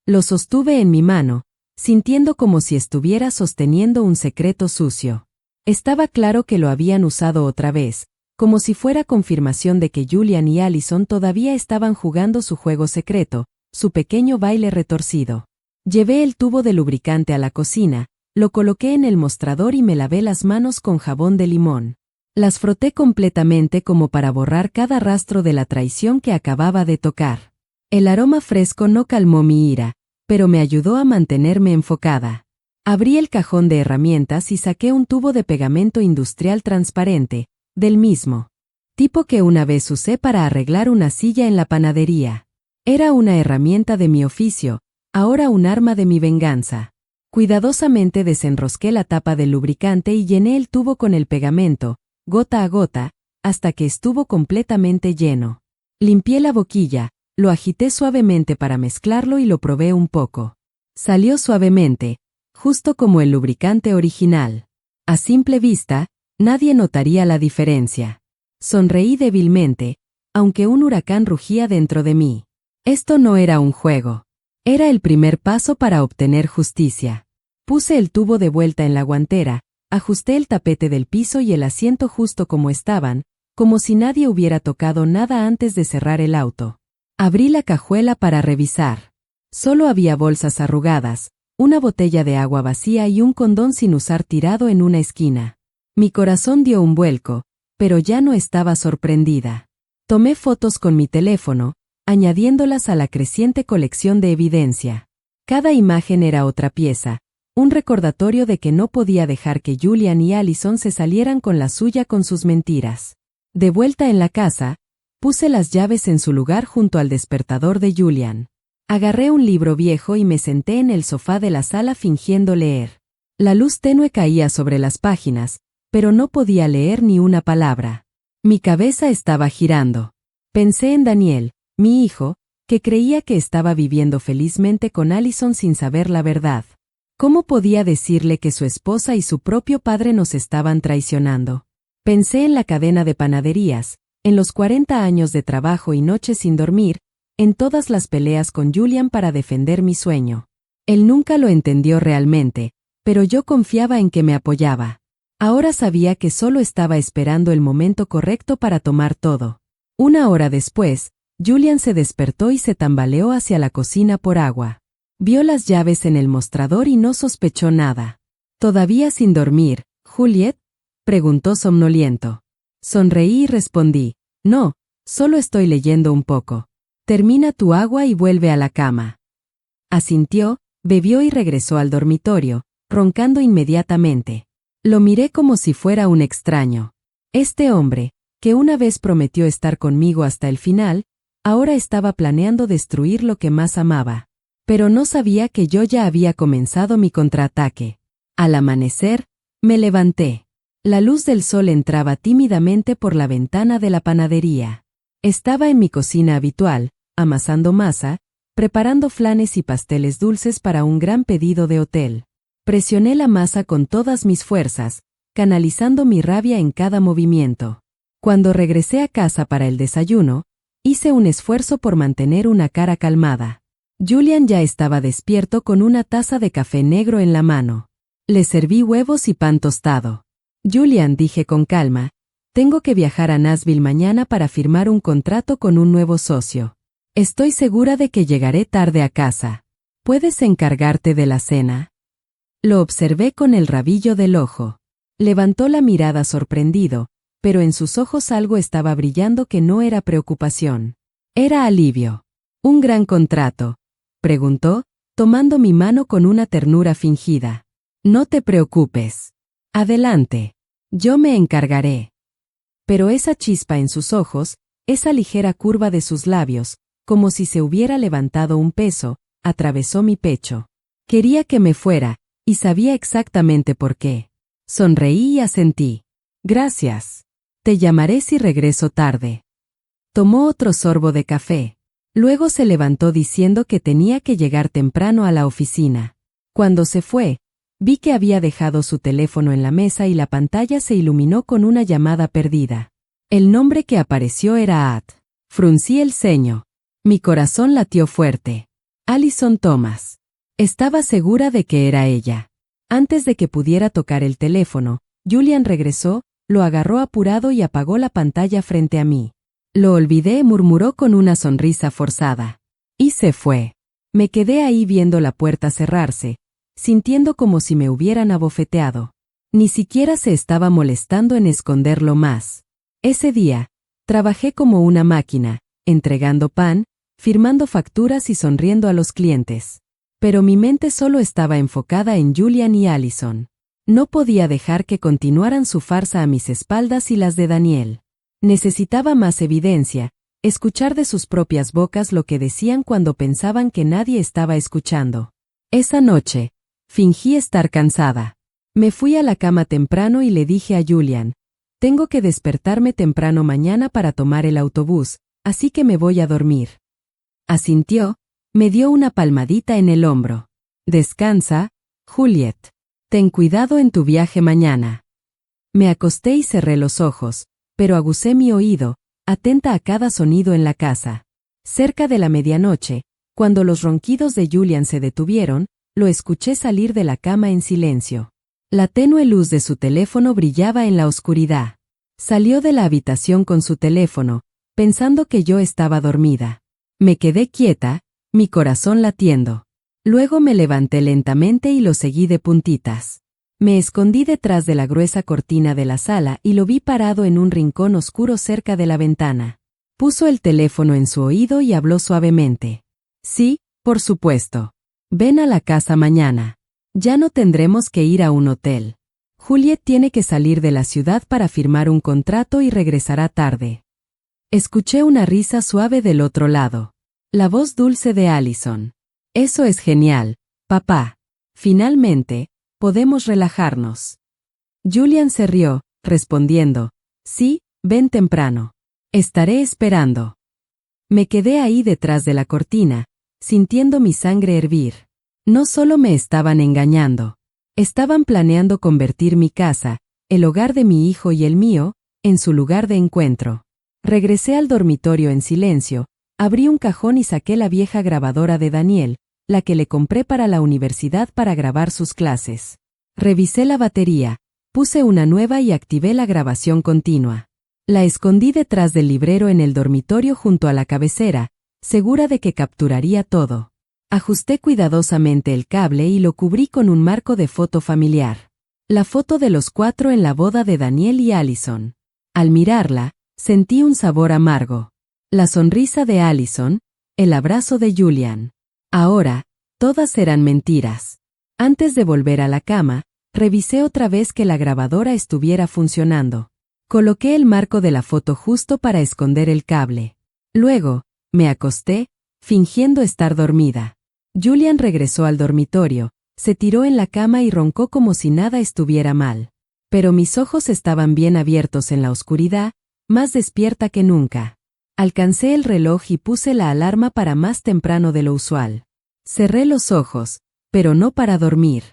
Lo sostuve en mi mano, sintiendo como si estuviera sosteniendo un secreto sucio. Estaba claro que lo habían usado otra vez, como si fuera confirmación de que Julian y Allison todavía estaban jugando su juego secreto, su pequeño baile retorcido. Llevé el tubo de lubricante a la cocina, lo coloqué en el mostrador y me lavé las manos con jabón de limón. Las froté completamente como para borrar cada rastro de la traición que acababa de tocar. El aroma fresco no calmó mi ira, pero me ayudó a mantenerme enfocada. Abrí el cajón de herramientas y saqué un tubo de pegamento industrial transparente, del mismo tipo que una vez usé para arreglar una silla en la panadería. Era una herramienta de mi oficio, ahora un arma de mi venganza. Cuidadosamente desenrosqué la tapa del lubricante y llené el tubo con el pegamento, gota a gota, hasta que estuvo completamente lleno. Limpié la boquilla, lo agité suavemente para mezclarlo y lo probé un poco. Salió suavemente, justo como el lubricante original. A simple vista, Nadie notaría la diferencia. Sonreí débilmente, aunque un huracán rugía dentro de mí. Esto no era un juego. Era el primer paso para obtener justicia. Puse el tubo de vuelta en la guantera, ajusté el tapete del piso y el asiento justo como estaban, como si nadie hubiera tocado nada antes de cerrar el auto. Abrí la cajuela para revisar. Solo había bolsas arrugadas, una botella de agua vacía y un condón sin usar tirado en una esquina. Mi corazón dio un vuelco, pero ya no estaba sorprendida. Tomé fotos con mi teléfono, añadiéndolas a la creciente colección de evidencia. Cada imagen era otra pieza, un recordatorio de que no podía dejar que Julian y Allison se salieran con la suya con sus mentiras. De vuelta en la casa, puse las llaves en su lugar junto al despertador de Julian. Agarré un libro viejo y me senté en el sofá de la sala fingiendo leer. La luz tenue caía sobre las páginas, pero no podía leer ni una palabra. Mi cabeza estaba girando. Pensé en Daniel, mi hijo, que creía que estaba viviendo felizmente con Allison sin saber la verdad. ¿Cómo podía decirle que su esposa y su propio padre nos estaban traicionando? Pensé en la cadena de panaderías, en los 40 años de trabajo y noches sin dormir, en todas las peleas con Julian para defender mi sueño. Él nunca lo entendió realmente, pero yo confiaba en que me apoyaba. Ahora sabía que solo estaba esperando el momento correcto para tomar todo. Una hora después, Julian se despertó y se tambaleó hacia la cocina por agua. Vio las llaves en el mostrador y no sospechó nada. ¿Todavía sin dormir, Juliet?, preguntó somnoliento. Sonreí y respondí, no, solo estoy leyendo un poco. Termina tu agua y vuelve a la cama. Asintió, bebió y regresó al dormitorio, roncando inmediatamente. Lo miré como si fuera un extraño. Este hombre, que una vez prometió estar conmigo hasta el final, ahora estaba planeando destruir lo que más amaba. Pero no sabía que yo ya había comenzado mi contraataque. Al amanecer, me levanté. La luz del sol entraba tímidamente por la ventana de la panadería. Estaba en mi cocina habitual, amasando masa, preparando flanes y pasteles dulces para un gran pedido de hotel. Presioné la masa con todas mis fuerzas, canalizando mi rabia en cada movimiento. Cuando regresé a casa para el desayuno, hice un esfuerzo por mantener una cara calmada. Julian ya estaba despierto con una taza de café negro en la mano. Le serví huevos y pan tostado. Julian, dije con calma, tengo que viajar a Nashville mañana para firmar un contrato con un nuevo socio. Estoy segura de que llegaré tarde a casa. ¿Puedes encargarte de la cena? Lo observé con el rabillo del ojo. Levantó la mirada sorprendido, pero en sus ojos algo estaba brillando que no era preocupación. Era alivio. ¿Un gran contrato?, preguntó, tomando mi mano con una ternura fingida. No te preocupes. Adelante. Yo me encargaré. Pero esa chispa en sus ojos, esa ligera curva de sus labios, como si se hubiera levantado un peso, atravesó mi pecho. Quería que me fuera, y sabía exactamente por qué. Sonreí y asentí. Gracias. Te llamaré si regreso tarde. Tomó otro sorbo de café. Luego se levantó diciendo que tenía que llegar temprano a la oficina. Cuando se fue, vi que había dejado su teléfono en la mesa y la pantalla se iluminó con una llamada perdida. El nombre que apareció era Ad. Fruncí el ceño. Mi corazón latió fuerte. Allison Thomas. Estaba segura de que era ella. Antes de que pudiera tocar el teléfono, Julian regresó, lo agarró apurado y apagó la pantalla frente a mí. Lo olvidé, murmuró con una sonrisa forzada. Y se fue. Me quedé ahí viendo la puerta cerrarse, sintiendo como si me hubieran abofeteado. Ni siquiera se estaba molestando en esconderlo más. Ese día, trabajé como una máquina, entregando pan, firmando facturas y sonriendo a los clientes. Pero mi mente solo estaba enfocada en Julian y Allison. No podía dejar que continuaran su farsa a mis espaldas y las de Daniel. Necesitaba más evidencia, escuchar de sus propias bocas lo que decían cuando pensaban que nadie estaba escuchando. Esa noche, fingí estar cansada. Me fui a la cama temprano y le dije a Julian, tengo que despertarme temprano mañana para tomar el autobús, así que me voy a dormir. Asintió, me dio una palmadita en el hombro. Descansa, Juliet. Ten cuidado en tu viaje mañana. Me acosté y cerré los ojos, pero agucé mi oído, atenta a cada sonido en la casa. Cerca de la medianoche, cuando los ronquidos de Julian se detuvieron, lo escuché salir de la cama en silencio. La tenue luz de su teléfono brillaba en la oscuridad. Salió de la habitación con su teléfono, pensando que yo estaba dormida. Me quedé quieta, mi corazón latiendo. Luego me levanté lentamente y lo seguí de puntitas. Me escondí detrás de la gruesa cortina de la sala y lo vi parado en un rincón oscuro cerca de la ventana. Puso el teléfono en su oído y habló suavemente. Sí, por supuesto. Ven a la casa mañana. Ya no tendremos que ir a un hotel. Juliet tiene que salir de la ciudad para firmar un contrato y regresará tarde. Escuché una risa suave del otro lado. La voz dulce de Allison. Eso es genial, papá. Finalmente, podemos relajarnos. Julian se rió, respondiendo, sí, ven temprano. Estaré esperando. Me quedé ahí detrás de la cortina, sintiendo mi sangre hervir. No solo me estaban engañando. Estaban planeando convertir mi casa, el hogar de mi hijo y el mío, en su lugar de encuentro. Regresé al dormitorio en silencio, abrí un cajón y saqué la vieja grabadora de Daniel, la que le compré para la universidad para grabar sus clases. Revisé la batería, puse una nueva y activé la grabación continua. La escondí detrás del librero en el dormitorio junto a la cabecera, segura de que capturaría todo. Ajusté cuidadosamente el cable y lo cubrí con un marco de foto familiar. La foto de los 4 en la boda de Daniel y Allison. Al mirarla, sentí un sabor amargo. La sonrisa de Allison, el abrazo de Julian. Ahora, todas eran mentiras. Antes de volver a la cama, revisé otra vez que la grabadora estuviera funcionando. Coloqué el marco de la foto justo para esconder el cable. Luego, me acosté, fingiendo estar dormida. Julian regresó al dormitorio, se tiró en la cama y roncó como si nada estuviera mal. Pero mis ojos estaban bien abiertos en la oscuridad, más despierta que nunca. Alcancé el reloj y puse la alarma para más temprano de lo usual. Cerré los ojos, pero no para dormir.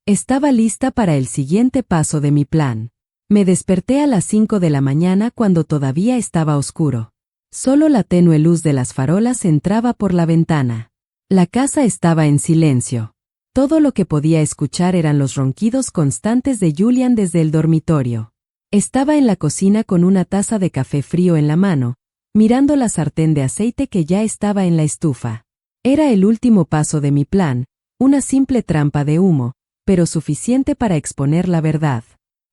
Estaba lista para el siguiente paso de mi plan. Me desperté a las 5 de la mañana cuando todavía estaba oscuro. Solo la tenue luz de las farolas entraba por la ventana. La casa estaba en silencio. Todo lo que podía escuchar eran los ronquidos constantes de Julian desde el dormitorio. Estaba en la cocina con una taza de café frío en la mano, mirando la sartén de aceite que ya estaba en la estufa. Era el último paso de mi plan, una simple trampa de humo, pero suficiente para exponer la verdad.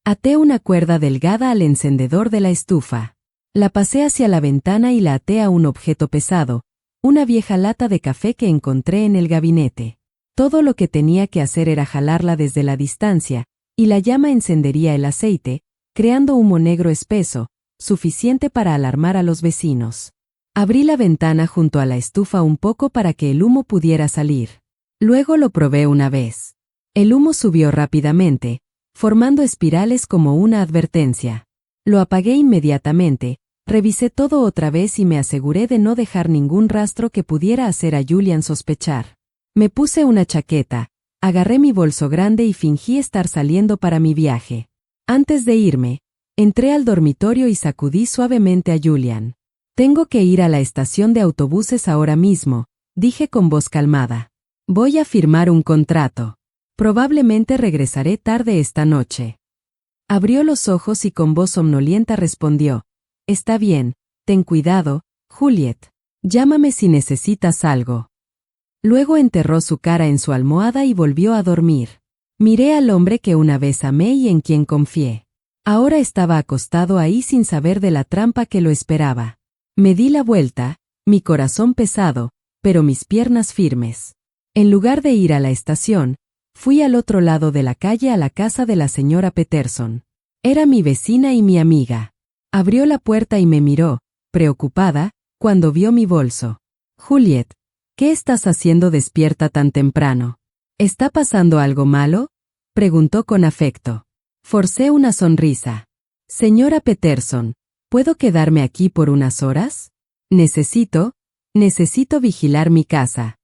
Até una cuerda delgada al encendedor de la estufa. La pasé hacia la ventana y la até a un objeto pesado, una vieja lata de café que encontré en el gabinete. Todo lo que tenía que hacer era jalarla desde la distancia, y la llama encendería el aceite, creando humo negro espeso, suficiente para alarmar a los vecinos. Abrí la ventana junto a la estufa un poco para que el humo pudiera salir. Luego lo probé una vez. El humo subió rápidamente, formando espirales como una advertencia. Lo apagué inmediatamente, revisé todo otra vez y me aseguré de no dejar ningún rastro que pudiera hacer a Julian sospechar. Me puse una chaqueta, agarré mi bolso grande y fingí estar saliendo para mi viaje. Antes de irme, entré al dormitorio y sacudí suavemente a Julian. Tengo que ir a la estación de autobuses ahora mismo, dije con voz calmada. Voy a firmar un contrato. Probablemente regresaré tarde esta noche. Abrió los ojos y con voz somnolienta respondió, está bien, ten cuidado, Juliet. Llámame si necesitas algo. Luego enterró su cara en su almohada y volvió a dormir. Miré al hombre que una vez amé y en quien confié. Ahora estaba acostado ahí sin saber de la trampa que lo esperaba. Me di la vuelta, mi corazón pesado, pero mis piernas firmes. En lugar de ir a la estación, fui al otro lado de la calle a la casa de la señora Peterson. Era mi vecina y mi amiga. Abrió la puerta y me miró, preocupada, cuando vio mi bolso. Juliet, ¿qué estás haciendo despierta tan temprano? ¿Está pasando algo malo? Preguntó con afecto. Forcé una sonrisa. Señora Peterson, ¿puedo quedarme aquí por unas horas? Necesito vigilar mi casa.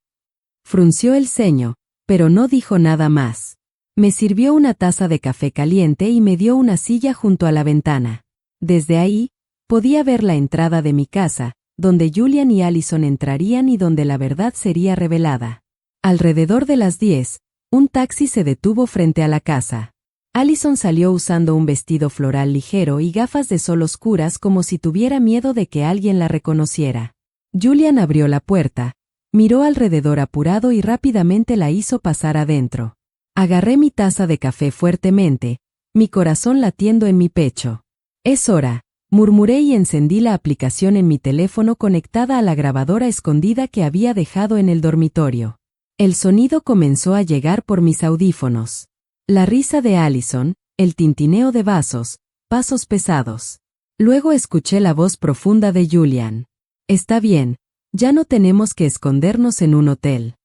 Frunció el ceño, pero no dijo nada más. Me sirvió una taza de café caliente y me dio una silla junto a la ventana. Desde ahí, podía ver la entrada de mi casa, donde Julian y Allison entrarían y donde la verdad sería revelada. Alrededor de las 10, un taxi se detuvo frente a la casa. Allison salió usando un vestido floral ligero y gafas de sol oscuras como si tuviera miedo de que alguien la reconociera. Julian abrió la puerta, miró alrededor apurado y rápidamente la hizo pasar adentro. Agarré mi taza de café fuertemente, mi corazón latiendo en mi pecho. «Es hora», murmuré y encendí la aplicación en mi teléfono conectada a la grabadora escondida que había dejado en el dormitorio. El sonido comenzó a llegar por mis audífonos. La risa de Allison, el tintineo de vasos, pasos pesados. Luego escuché la voz profunda de Julian. «Está bien, ya no tenemos que escondernos en un hotel».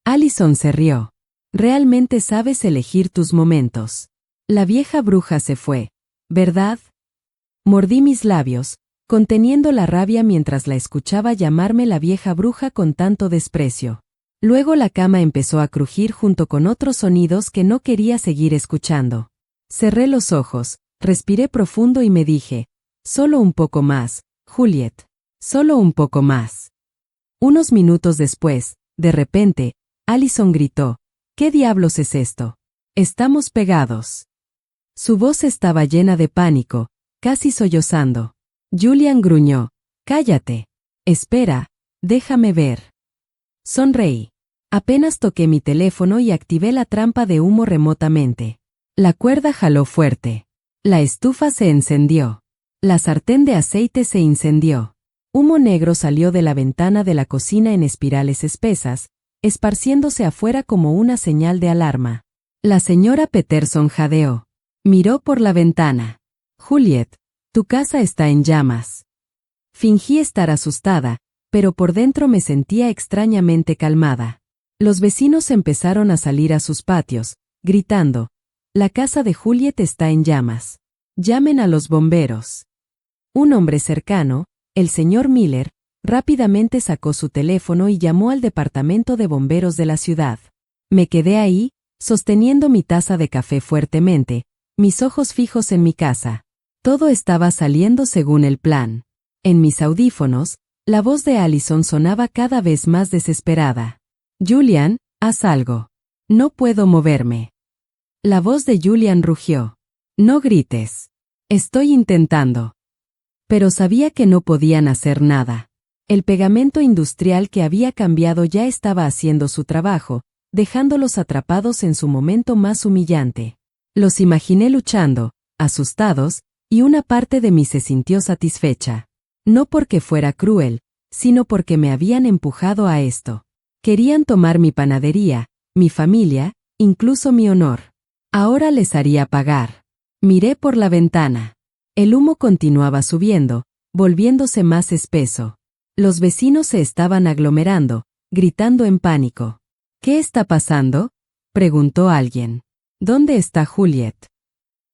Allison se rió. «Realmente sabes elegir tus momentos. La vieja bruja se fue, ¿verdad?». Mordí mis labios, conteniendo la rabia mientras la escuchaba llamarme la vieja bruja con tanto desprecio. Luego la cama empezó a crujir junto con otros sonidos que no quería seguir escuchando. Cerré los ojos, respiré profundo y me dije, «Solo un poco más, Juliet. Solo un poco más». Unos minutos después, de repente, Allison gritó, «¿Qué diablos es esto? Estamos pegados». Su voz estaba llena de pánico, casi sollozando. Julian gruñó, «Cállate. Espera, déjame ver». Sonreí. Apenas toqué mi teléfono y activé la trampa de humo remotamente. La cuerda jaló fuerte. La estufa se encendió. La sartén de aceite se incendió. Humo negro salió de la ventana de la cocina en espirales espesas, esparciéndose afuera como una señal de alarma. La señora Peterson jadeó. Miró por la ventana. «Juliet, tu casa está en llamas». Fingí estar asustada, pero por dentro me sentía extrañamente calmada. Los vecinos empezaron a salir a sus patios, gritando, «La casa de Juliet está en llamas. Llamen a los bomberos». Un hombre cercano, el señor Miller, rápidamente sacó su teléfono y llamó al departamento de bomberos de la ciudad. Me quedé ahí, sosteniendo mi taza de café fuertemente, mis ojos fijos en mi casa. Todo estaba saliendo según el plan. En mis audífonos, la voz de Allison sonaba cada vez más desesperada. «Julian, haz algo. No puedo moverme». La voz de Julian rugió. «No grites. Estoy intentando». Pero sabía que no podían hacer nada. El pegamento industrial que había cambiado ya estaba haciendo su trabajo, dejándolos atrapados en su momento más humillante. Los imaginé luchando, asustados, y una parte de mí se sintió satisfecha. No porque fuera cruel, sino porque me habían empujado a esto. Querían tomar mi panadería, mi familia, incluso mi honor. Ahora les haría pagar. Miré por la ventana. El humo continuaba subiendo, volviéndose más espeso. Los vecinos se estaban aglomerando, gritando en pánico. «¿Qué está pasando?», preguntó alguien. «¿Dónde está Juliet?».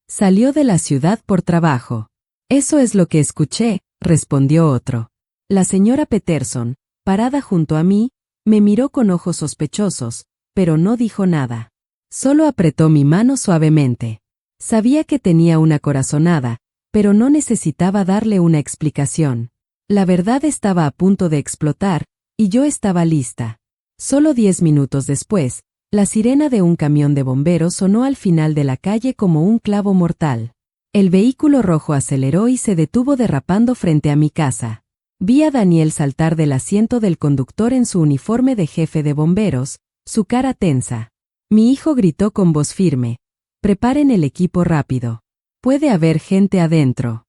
«Salió de la ciudad por trabajo». «Eso es lo que escuché», respondió otro. La señora Peterson, parada junto a mí, me miró con ojos sospechosos, pero no dijo nada. Solo apretó mi mano suavemente. Sabía que tenía una corazonada, pero no necesitaba darle una explicación. La verdad estaba a punto de explotar, y yo estaba lista. Solo 10 minutos después, la sirena de un camión de bomberos sonó al final de la calle como un clavo mortal. El vehículo rojo aceleró y se detuvo derrapando frente a mi casa. Vi a Daniel saltar del asiento del conductor en su uniforme de jefe de bomberos, su cara tensa. Mi hijo gritó con voz firme, «Preparen el equipo rápido. Puede haber gente adentro».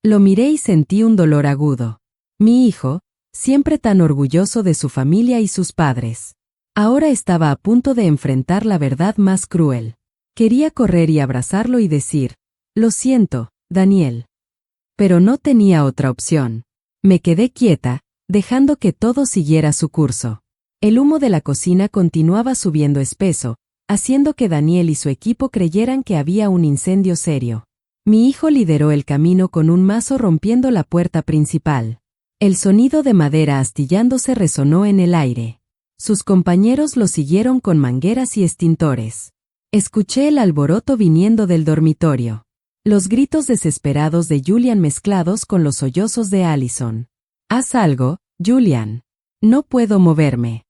Lo miré y sentí un dolor agudo. Mi hijo, siempre tan orgulloso de su familia y sus padres. Ahora estaba a punto de enfrentar la verdad más cruel. Quería correr y abrazarlo y decir, «Lo siento, Daniel». Pero no tenía otra opción. Me quedé quieta, dejando que todo siguiera su curso. El humo de la cocina continuaba subiendo espeso, haciendo que Daniel y su equipo creyeran que había un incendio serio. Mi hijo lideró el camino con un mazo rompiendo la puerta principal. El sonido de madera astillándose resonó en el aire. Sus compañeros lo siguieron con mangueras y extintores. Escuché el alboroto viniendo del dormitorio. Los gritos desesperados de Julian mezclados con los sollozos de Allison. «Haz algo, Julian. No puedo moverme».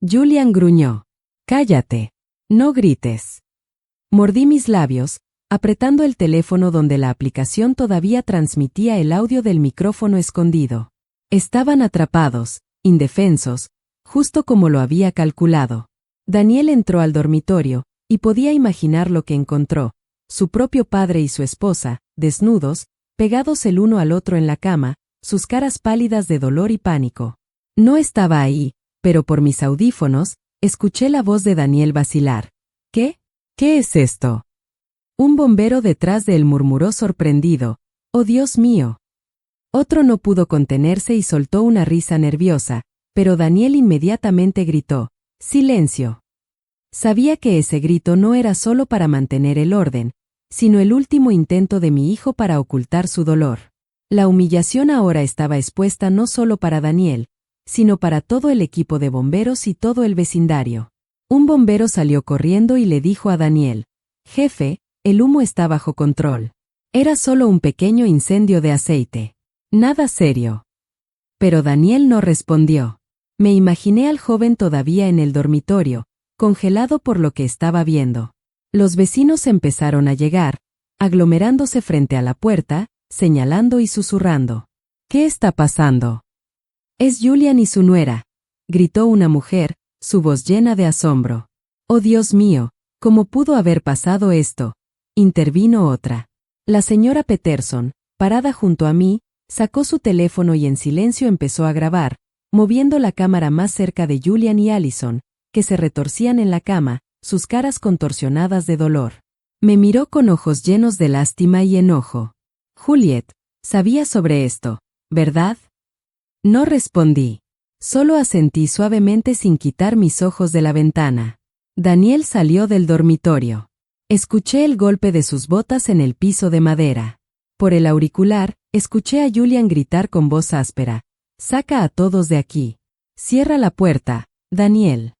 Julian gruñó. «Cállate. No grites». Mordí mis labios, apretando el teléfono donde la aplicación todavía transmitía el audio del micrófono escondido. Estaban atrapados, indefensos, justo como lo había calculado. Daniel entró al dormitorio, y podía imaginar lo que encontró: su propio padre y su esposa, desnudos, pegados el uno al otro en la cama, sus caras pálidas de dolor y pánico. No estaba ahí, pero por mis audífonos, escuché la voz de Daniel vacilar. «¿Qué? ¿Qué es esto?» Un bombero detrás de él murmuró sorprendido: «¡Oh Dios mío!». Otro no pudo contenerse y soltó una risa nerviosa, pero Daniel inmediatamente gritó: «¡Silencio!». Sabía que ese grito no era solo para mantener el orden, sino el último intento de mi hijo para ocultar su dolor. La humillación ahora estaba expuesta no solo para Daniel, sino para todo el equipo de bomberos y todo el vecindario. Un bombero salió corriendo y le dijo a Daniel: «Jefe, el humo está bajo control. Era solo un pequeño incendio de aceite. Nada serio». Pero Daniel no respondió. Me imaginé al joven todavía en el dormitorio, congelado por lo que estaba viendo. Los vecinos empezaron a llegar, aglomerándose frente a la puerta, señalando y susurrando. «¿Qué está pasando?» «Es Julian y su nuera», gritó una mujer, su voz llena de asombro. «Oh Dios mío, ¿cómo pudo haber pasado esto?», intervino otra. La señora Peterson, parada junto a mí, sacó su teléfono y en silencio empezó a grabar, moviendo la cámara más cerca de Julian y Allison, que se retorcían en la cama, sus caras contorsionadas de dolor. Me miró con ojos llenos de lástima y enojo. «Juliet, sabía sobre esto, ¿verdad?». No respondí. Solo asentí suavemente sin quitar mis ojos de la ventana. Daniel salió del dormitorio. Escuché el golpe de sus botas en el piso de madera. Por el auricular, escuché a Julian gritar con voz áspera: «Saca a todos de aquí. Cierra la puerta, Daniel».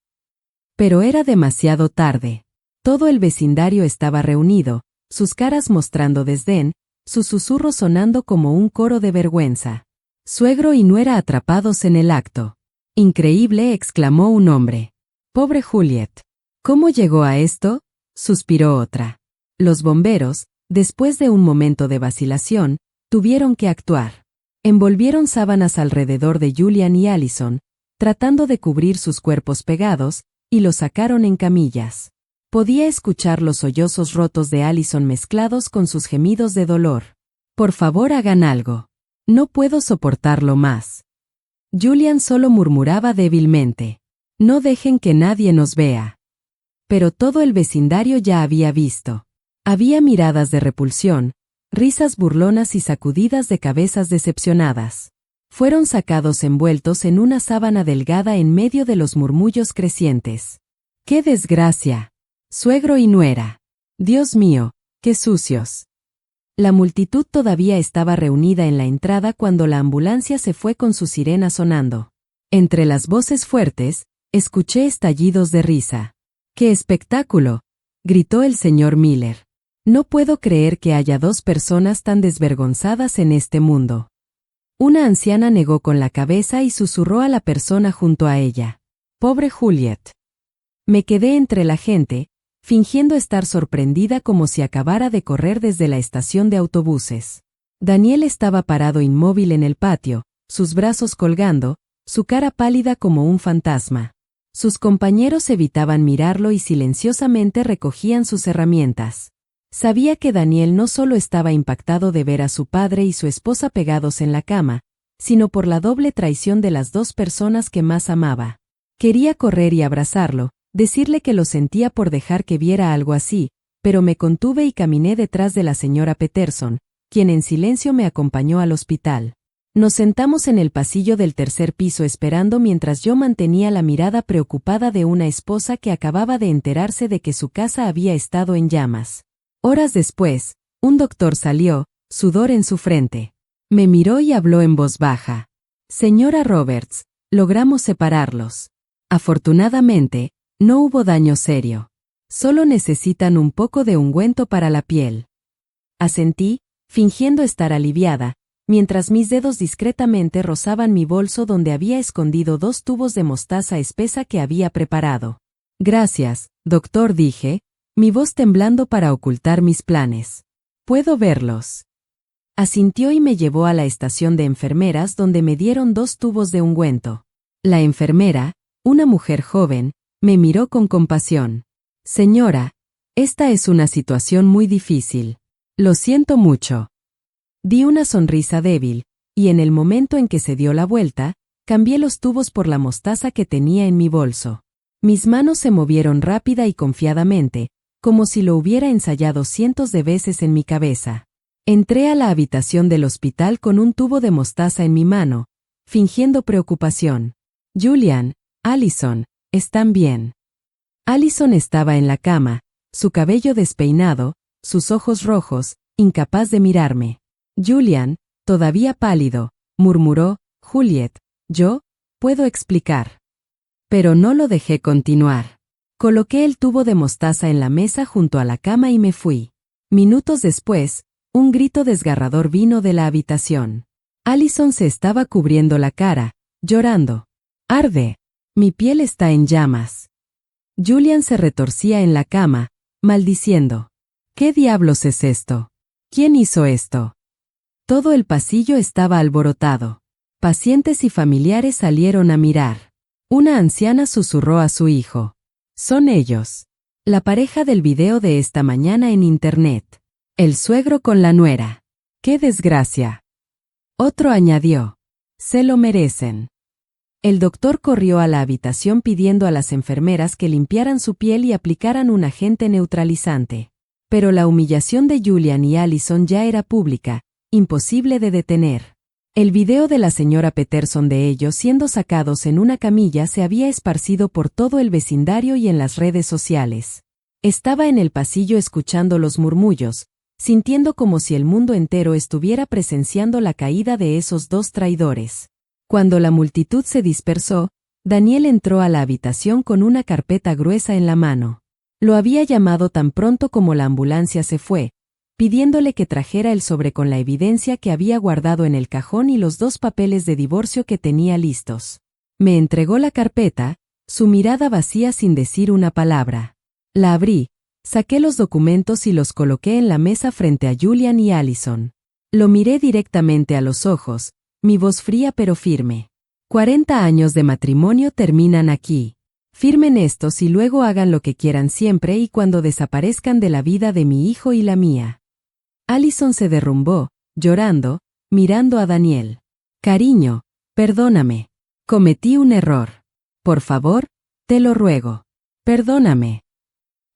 Pero era demasiado tarde. Todo el vecindario estaba reunido, sus caras mostrando desdén, sus susurros sonando como un coro de vergüenza. «Suegro y nuera atrapados en el acto». «Increíble», exclamó un hombre. «Pobre Juliet». «¿Cómo llegó a esto?», suspiró otra. Los bomberos, después de un momento de vacilación, tuvieron que actuar. Envolvieron sábanas alrededor de Julian y Allison, tratando de cubrir sus cuerpos pegados, y los sacaron en camillas. Podía escuchar los sollozos rotos de Allison mezclados con sus gemidos de dolor. «Por favor, hagan algo. No puedo soportarlo más». Julian solo murmuraba débilmente: «No dejen que nadie nos vea». Pero todo el vecindario ya había visto. Había miradas de repulsión, risas burlonas y sacudidas de cabezas decepcionadas. Fueron sacados envueltos en una sábana delgada en medio de los murmullos crecientes. «¡Qué desgracia! Suegro y nuera. Dios mío, qué sucios». La multitud todavía estaba reunida en la entrada cuando la ambulancia se fue con su sirena sonando. Entre las voces fuertes, escuché estallidos de risa. «¡Qué espectáculo!», gritó el señor Miller. «No puedo creer que haya dos personas tan desvergonzadas en este mundo». Una anciana negó con la cabeza y susurró a la persona junto a ella: «Pobre Juliet». Me quedé entre la gente, fingiendo estar sorprendida como si acabara de correr desde la estación de autobuses. Daniel estaba parado inmóvil en el patio, sus brazos colgando, su cara pálida como un fantasma. Sus compañeros evitaban mirarlo y silenciosamente recogían sus herramientas. Sabía que Daniel no solo estaba impactado de ver a su padre y su esposa pegados en la cama, sino por la doble traición de las dos personas que más amaba. Quería correr y abrazarlo, decirle que lo sentía por dejar que viera algo así, pero me contuve y caminé detrás de la señora Peterson, quien en silencio me acompañó al hospital. Nos sentamos en el pasillo del tercer piso esperando mientras yo mantenía la mirada preocupada de una esposa que acababa de enterarse de que su casa había estado en llamas. Horas después, un doctor salió, sudor en su frente. Me miró y habló en voz baja: «Señora Roberts, logramos separarlos. Afortunadamente, no hubo daño serio». Solo necesitan un poco de ungüento para la piel. Asentí, fingiendo estar aliviada, mientras mis dedos discretamente rozaban mi bolso donde había escondido 2 tubos de mostaza espesa que había preparado. Gracias, doctor, dije, mi voz temblando para ocultar mis planes. Puedo verlos. Asintió y me llevó a la estación de enfermeras donde me dieron 2 tubos de ungüento. La enfermera, una mujer joven, me miró con compasión. Señora, esta es una situación muy difícil. Lo siento mucho. Di una sonrisa débil, y en el momento en que se dio la vuelta, cambié los tubos por la mostaza que tenía en mi bolso. Mis manos se movieron rápida y confiadamente, como si lo hubiera ensayado cientos de veces en mi cabeza. Entré a la habitación del hospital con un tubo de mostaza en mi mano, fingiendo preocupación. Julian, Allison, ¿están bien? Allison estaba en la cama, su cabello despeinado, sus ojos rojos, incapaz de mirarme. Julian, todavía pálido, murmuró, Juliet, yo, puedo explicar. Pero no lo dejé continuar. Coloqué el tubo de mostaza en la mesa junto a la cama y me fui. Minutos después, un grito desgarrador vino de la habitación. Allison se estaba cubriendo la cara, llorando. ¡Arde! Mi piel está en llamas. Julian se retorcía en la cama, maldiciendo. ¿Qué diablos es esto? ¿Quién hizo esto? Todo el pasillo estaba alborotado. Pacientes y familiares salieron a mirar. Una anciana susurró a su hijo. Son ellos. La pareja del video de esta mañana en internet. El suegro con la nuera. ¡Qué desgracia! Otro añadió. Se lo merecen. El doctor corrió a la habitación pidiendo a las enfermeras que limpiaran su piel y aplicaran un agente neutralizante. Pero la humillación de Julian y Allison ya era pública, imposible de detener. El video de la señora Peterson de ellos siendo sacados en una camilla se había esparcido por todo el vecindario y en las redes sociales. Estaba en el pasillo escuchando los murmullos, sintiendo como si el mundo entero estuviera presenciando la caída de esos 2 traidores. Cuando la multitud se dispersó, Daniel entró a la habitación con una carpeta gruesa en la mano. Lo había llamado tan pronto como la ambulancia se fue, pidiéndole que trajera el sobre con la evidencia que había guardado en el cajón y los 2 papeles de divorcio que tenía listos. Me entregó la carpeta, su mirada vacía sin decir una palabra. La abrí, saqué los documentos y los coloqué en la mesa frente a Julian y Allison. Lo miré directamente a los ojos, mi voz fría pero firme. 40 años de matrimonio terminan aquí. Firmen estos y luego hagan lo que quieran siempre y cuando desaparezcan de la vida de mi hijo y la mía. Allison se derrumbó, llorando, mirando a Daniel. Cariño, perdóname. Cometí un error. Por favor, te lo ruego. Perdóname.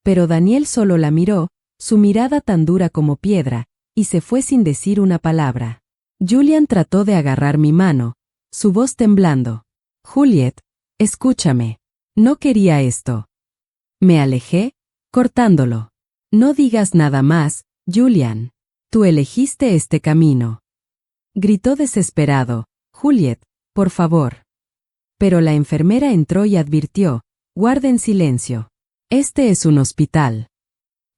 Pero Daniel solo la miró, su mirada tan dura como piedra, y se fue sin decir una palabra. Julian trató de agarrar mi mano, su voz temblando. Juliet, escúchame. No quería esto. Me alejé, cortándolo. No digas nada más, Julian. Tú elegiste este camino. Gritó desesperado. Juliet, por favor. Pero la enfermera entró y advirtió, guarden silencio. Este es un hospital.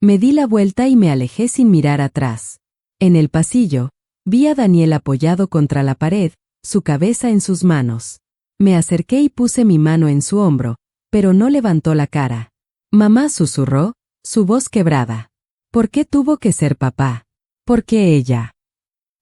Me di la vuelta y me alejé sin mirar atrás. En el pasillo, vi a Daniel apoyado contra la pared, su cabeza en sus manos. Me acerqué y puse mi mano en su hombro, pero no levantó la cara. Mamá, susurró, su voz quebrada. ¿Por qué tuvo que ser papá? ¿Por qué ella?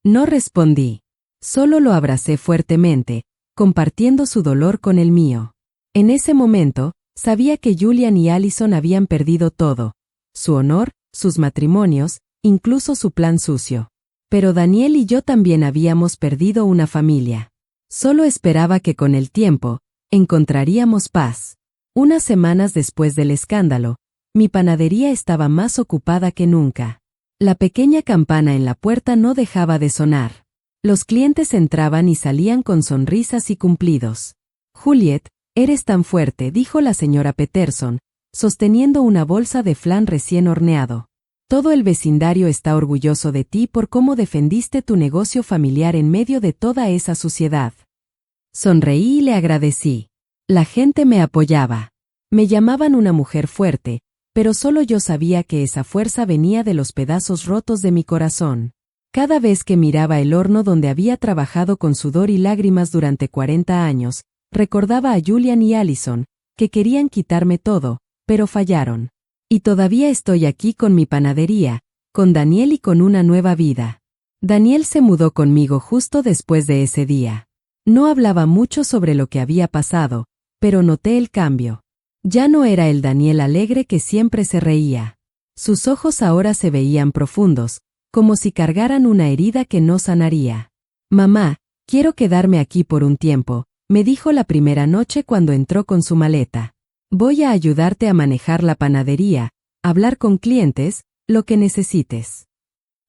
No respondí. Solo lo abracé fuertemente, compartiendo su dolor con el mío. En ese momento, sabía que Julian y Allison habían perdido todo. Su honor, sus matrimonios, incluso su plan sucio. Pero Daniel y yo también habíamos perdido una familia. Solo esperaba que con el tiempo, encontraríamos paz. Unas semanas después del escándalo, mi panadería estaba más ocupada que nunca. La pequeña campana en la puerta no dejaba de sonar. Los clientes entraban y salían con sonrisas y cumplidos. Juliet, eres tan fuerte, dijo la señora Peterson, sosteniendo una bolsa de flan recién horneado. Todo el vecindario está orgulloso de ti por cómo defendiste tu negocio familiar en medio de toda esa suciedad. Sonreí y le agradecí. La gente me apoyaba. Me llamaban una mujer fuerte, pero solo yo sabía que esa fuerza venía de los pedazos rotos de mi corazón. Cada vez que miraba el horno donde había trabajado con sudor y lágrimas durante 40 años, recordaba a Julian y Allison, que querían quitarme todo, pero fallaron. Y todavía estoy aquí con mi panadería, con Daniel y con una nueva vida. Daniel se mudó conmigo justo después de ese día. No hablaba mucho sobre lo que había pasado, pero noté el cambio. Ya no era el Daniel alegre que siempre se reía. Sus ojos ahora se veían profundos, como si cargaran una herida que no sanaría. «Mamá, quiero quedarme aquí por un tiempo», me dijo la primera noche cuando entró con su maleta. «Voy a ayudarte a manejar la panadería, hablar con clientes, lo que necesites».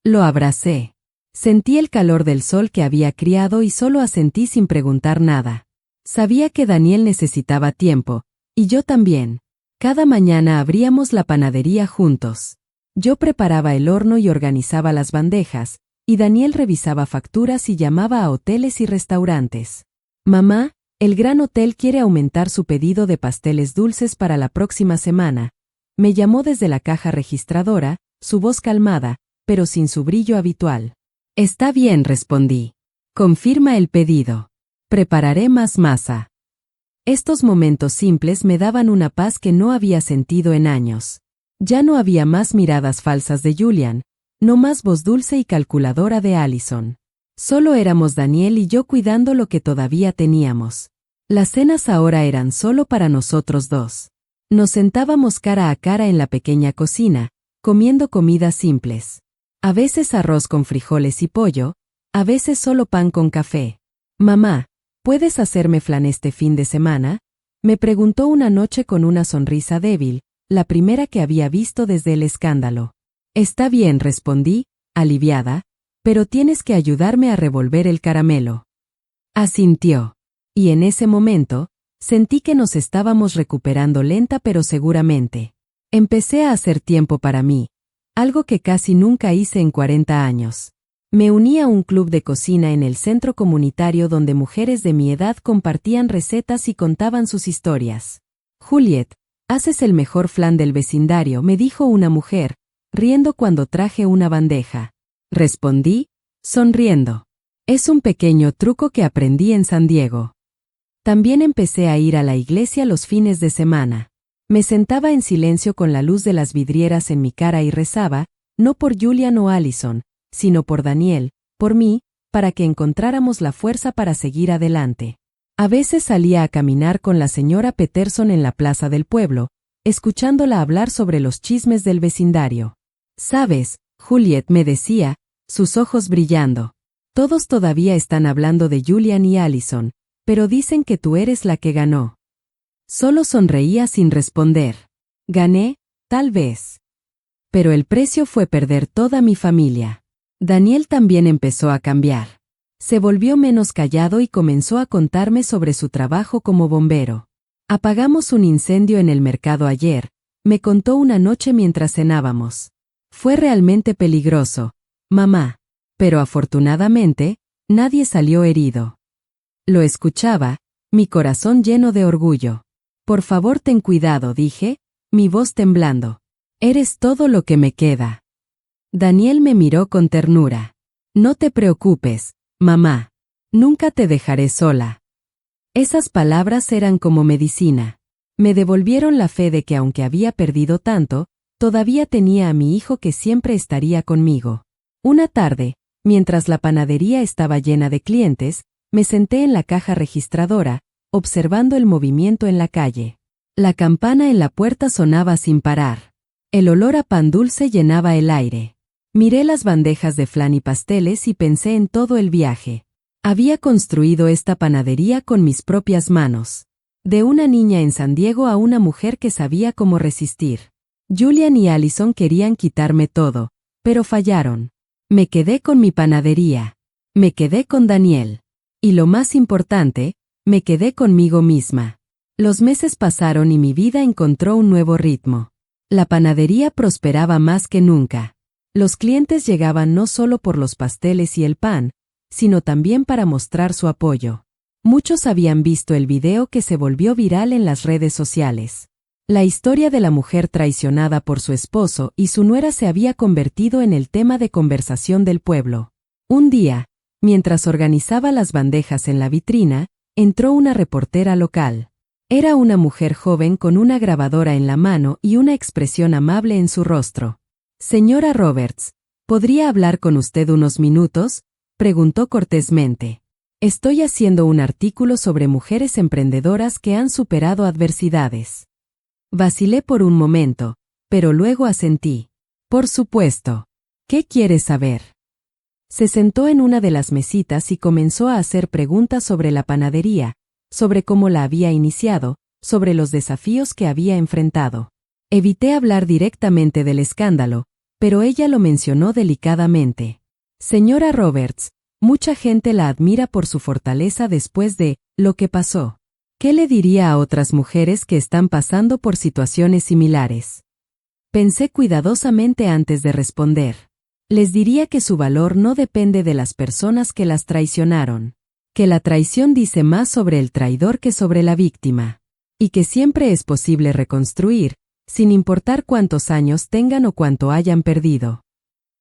Lo abracé. Sentí el calor del sol que había criado y solo asentí sin preguntar nada. Sabía que Daniel necesitaba tiempo, y yo también. Cada mañana abríamos la panadería juntos. Yo preparaba el horno y organizaba las bandejas, y Daniel revisaba facturas y llamaba a hoteles y restaurantes. «Mamá, el Gran Hotel quiere aumentar su pedido de pasteles dulces para la próxima semana», me llamó desde la caja registradora, su voz calmada, pero sin su brillo habitual. «Está bien», respondí. «Confirma el pedido. Prepararé más masa». Estos momentos simples me daban una paz que no había sentido en años. Ya no había más miradas falsas de Julian, no más voz dulce y calculadora de Allison. Solo éramos Daniel y yo cuidando lo que todavía teníamos. Las cenas ahora eran solo para nosotros dos. Nos sentábamos cara a cara en la pequeña cocina, comiendo comidas simples. A veces arroz con frijoles y pollo, a veces solo pan con café. «Mamá, ¿puedes hacerme flan este fin de semana?», me preguntó una noche con una sonrisa débil, la primera que había visto desde el escándalo. «Está bien», respondí, aliviada, «pero tienes que ayudarme a revolver el caramelo». Asintió. Y en ese momento, sentí que nos estábamos recuperando lenta pero seguramente. Empecé a hacer tiempo para mí, algo que casi nunca hice en 40 años. Me uní a un club de cocina en el centro comunitario donde mujeres de mi edad compartían recetas y contaban sus historias. «Juliet, haces el mejor flan del vecindario», me dijo una mujer, riendo cuando traje una bandeja. Respondí, sonriendo. «Es un pequeño truco que aprendí en San Diego». También empecé a ir a la iglesia los fines de semana. Me sentaba en silencio con la luz de las vidrieras en mi cara y rezaba, no por Julian o Allison, sino por Daniel, por mí, para que encontráramos la fuerza para seguir adelante. A veces salía a caminar con la señora Peterson en la plaza del pueblo, escuchándola hablar sobre los chismes del vecindario. «¿Sabes, Juliet?», me decía, sus ojos brillando. «Todos todavía están hablando de Julian y Allison, pero dicen que tú eres la que ganó». Solo sonreía sin responder. «Gané, tal vez. Pero el precio fue perder toda mi familia». Daniel también empezó a cambiar. Se volvió menos callado y comenzó a contarme sobre su trabajo como bombero. «Apagamos un incendio en el mercado ayer», me contó una noche mientras cenábamos. «Fue realmente peligroso, mamá. Pero afortunadamente, nadie salió herido». Lo escuchaba, mi corazón lleno de orgullo. «Por favor, ten cuidado», dije, mi voz temblando. «Eres todo lo que me queda». Daniel me miró con ternura. «No te preocupes, mamá. Nunca te dejaré sola». Esas palabras eran como medicina. Me devolvieron la fe de que aunque había perdido tanto, todavía tenía a mi hijo que siempre estaría conmigo. Una tarde, mientras la panadería estaba llena de clientes, me senté en la caja registradora, observando el movimiento en la calle. La campana en la puerta sonaba sin parar. El olor a pan dulce llenaba el aire. Miré las bandejas de flan y pasteles y pensé en todo el viaje. Había construido esta panadería con mis propias manos. De una niña en San Diego a una mujer que sabía cómo resistir. Julian y Allison querían quitarme todo, pero fallaron. Me quedé con mi panadería. Me quedé con Daniel. Y lo más importante, me quedé conmigo misma. Los meses pasaron y mi vida encontró un nuevo ritmo. La panadería prosperaba más que nunca. Los clientes llegaban no solo por los pasteles y el pan, sino también para mostrar su apoyo. Muchos habían visto el video que se volvió viral en las redes sociales. La historia de la mujer traicionada por su esposo y su nuera se había convertido en el tema de conversación del pueblo. Un día, mientras organizaba las bandejas en la vitrina, entró una reportera local. Era una mujer joven con una grabadora en la mano y una expresión amable en su rostro. «Señora Roberts, ¿podría hablar con usted unos minutos?», preguntó cortésmente. «Estoy haciendo un artículo sobre mujeres emprendedoras que han superado adversidades». Vacilé por un momento, pero luego asentí. «Por supuesto. ¿Qué quieres saber?». Se sentó en una de las mesitas y comenzó a hacer preguntas sobre la panadería, sobre cómo la había iniciado, sobre los desafíos que había enfrentado. Evité hablar directamente del escándalo, pero ella lo mencionó delicadamente. «Señora Roberts, mucha gente la admira por su fortaleza después de lo que pasó. ¿Qué le diría a otras mujeres que están pasando por situaciones similares?». Pensé cuidadosamente antes de responder. Les diría que su valor no depende de las personas que las traicionaron, que la traición dice más sobre el traidor que sobre la víctima, y que siempre es posible reconstruir, sin importar cuántos años tengan o cuánto hayan perdido.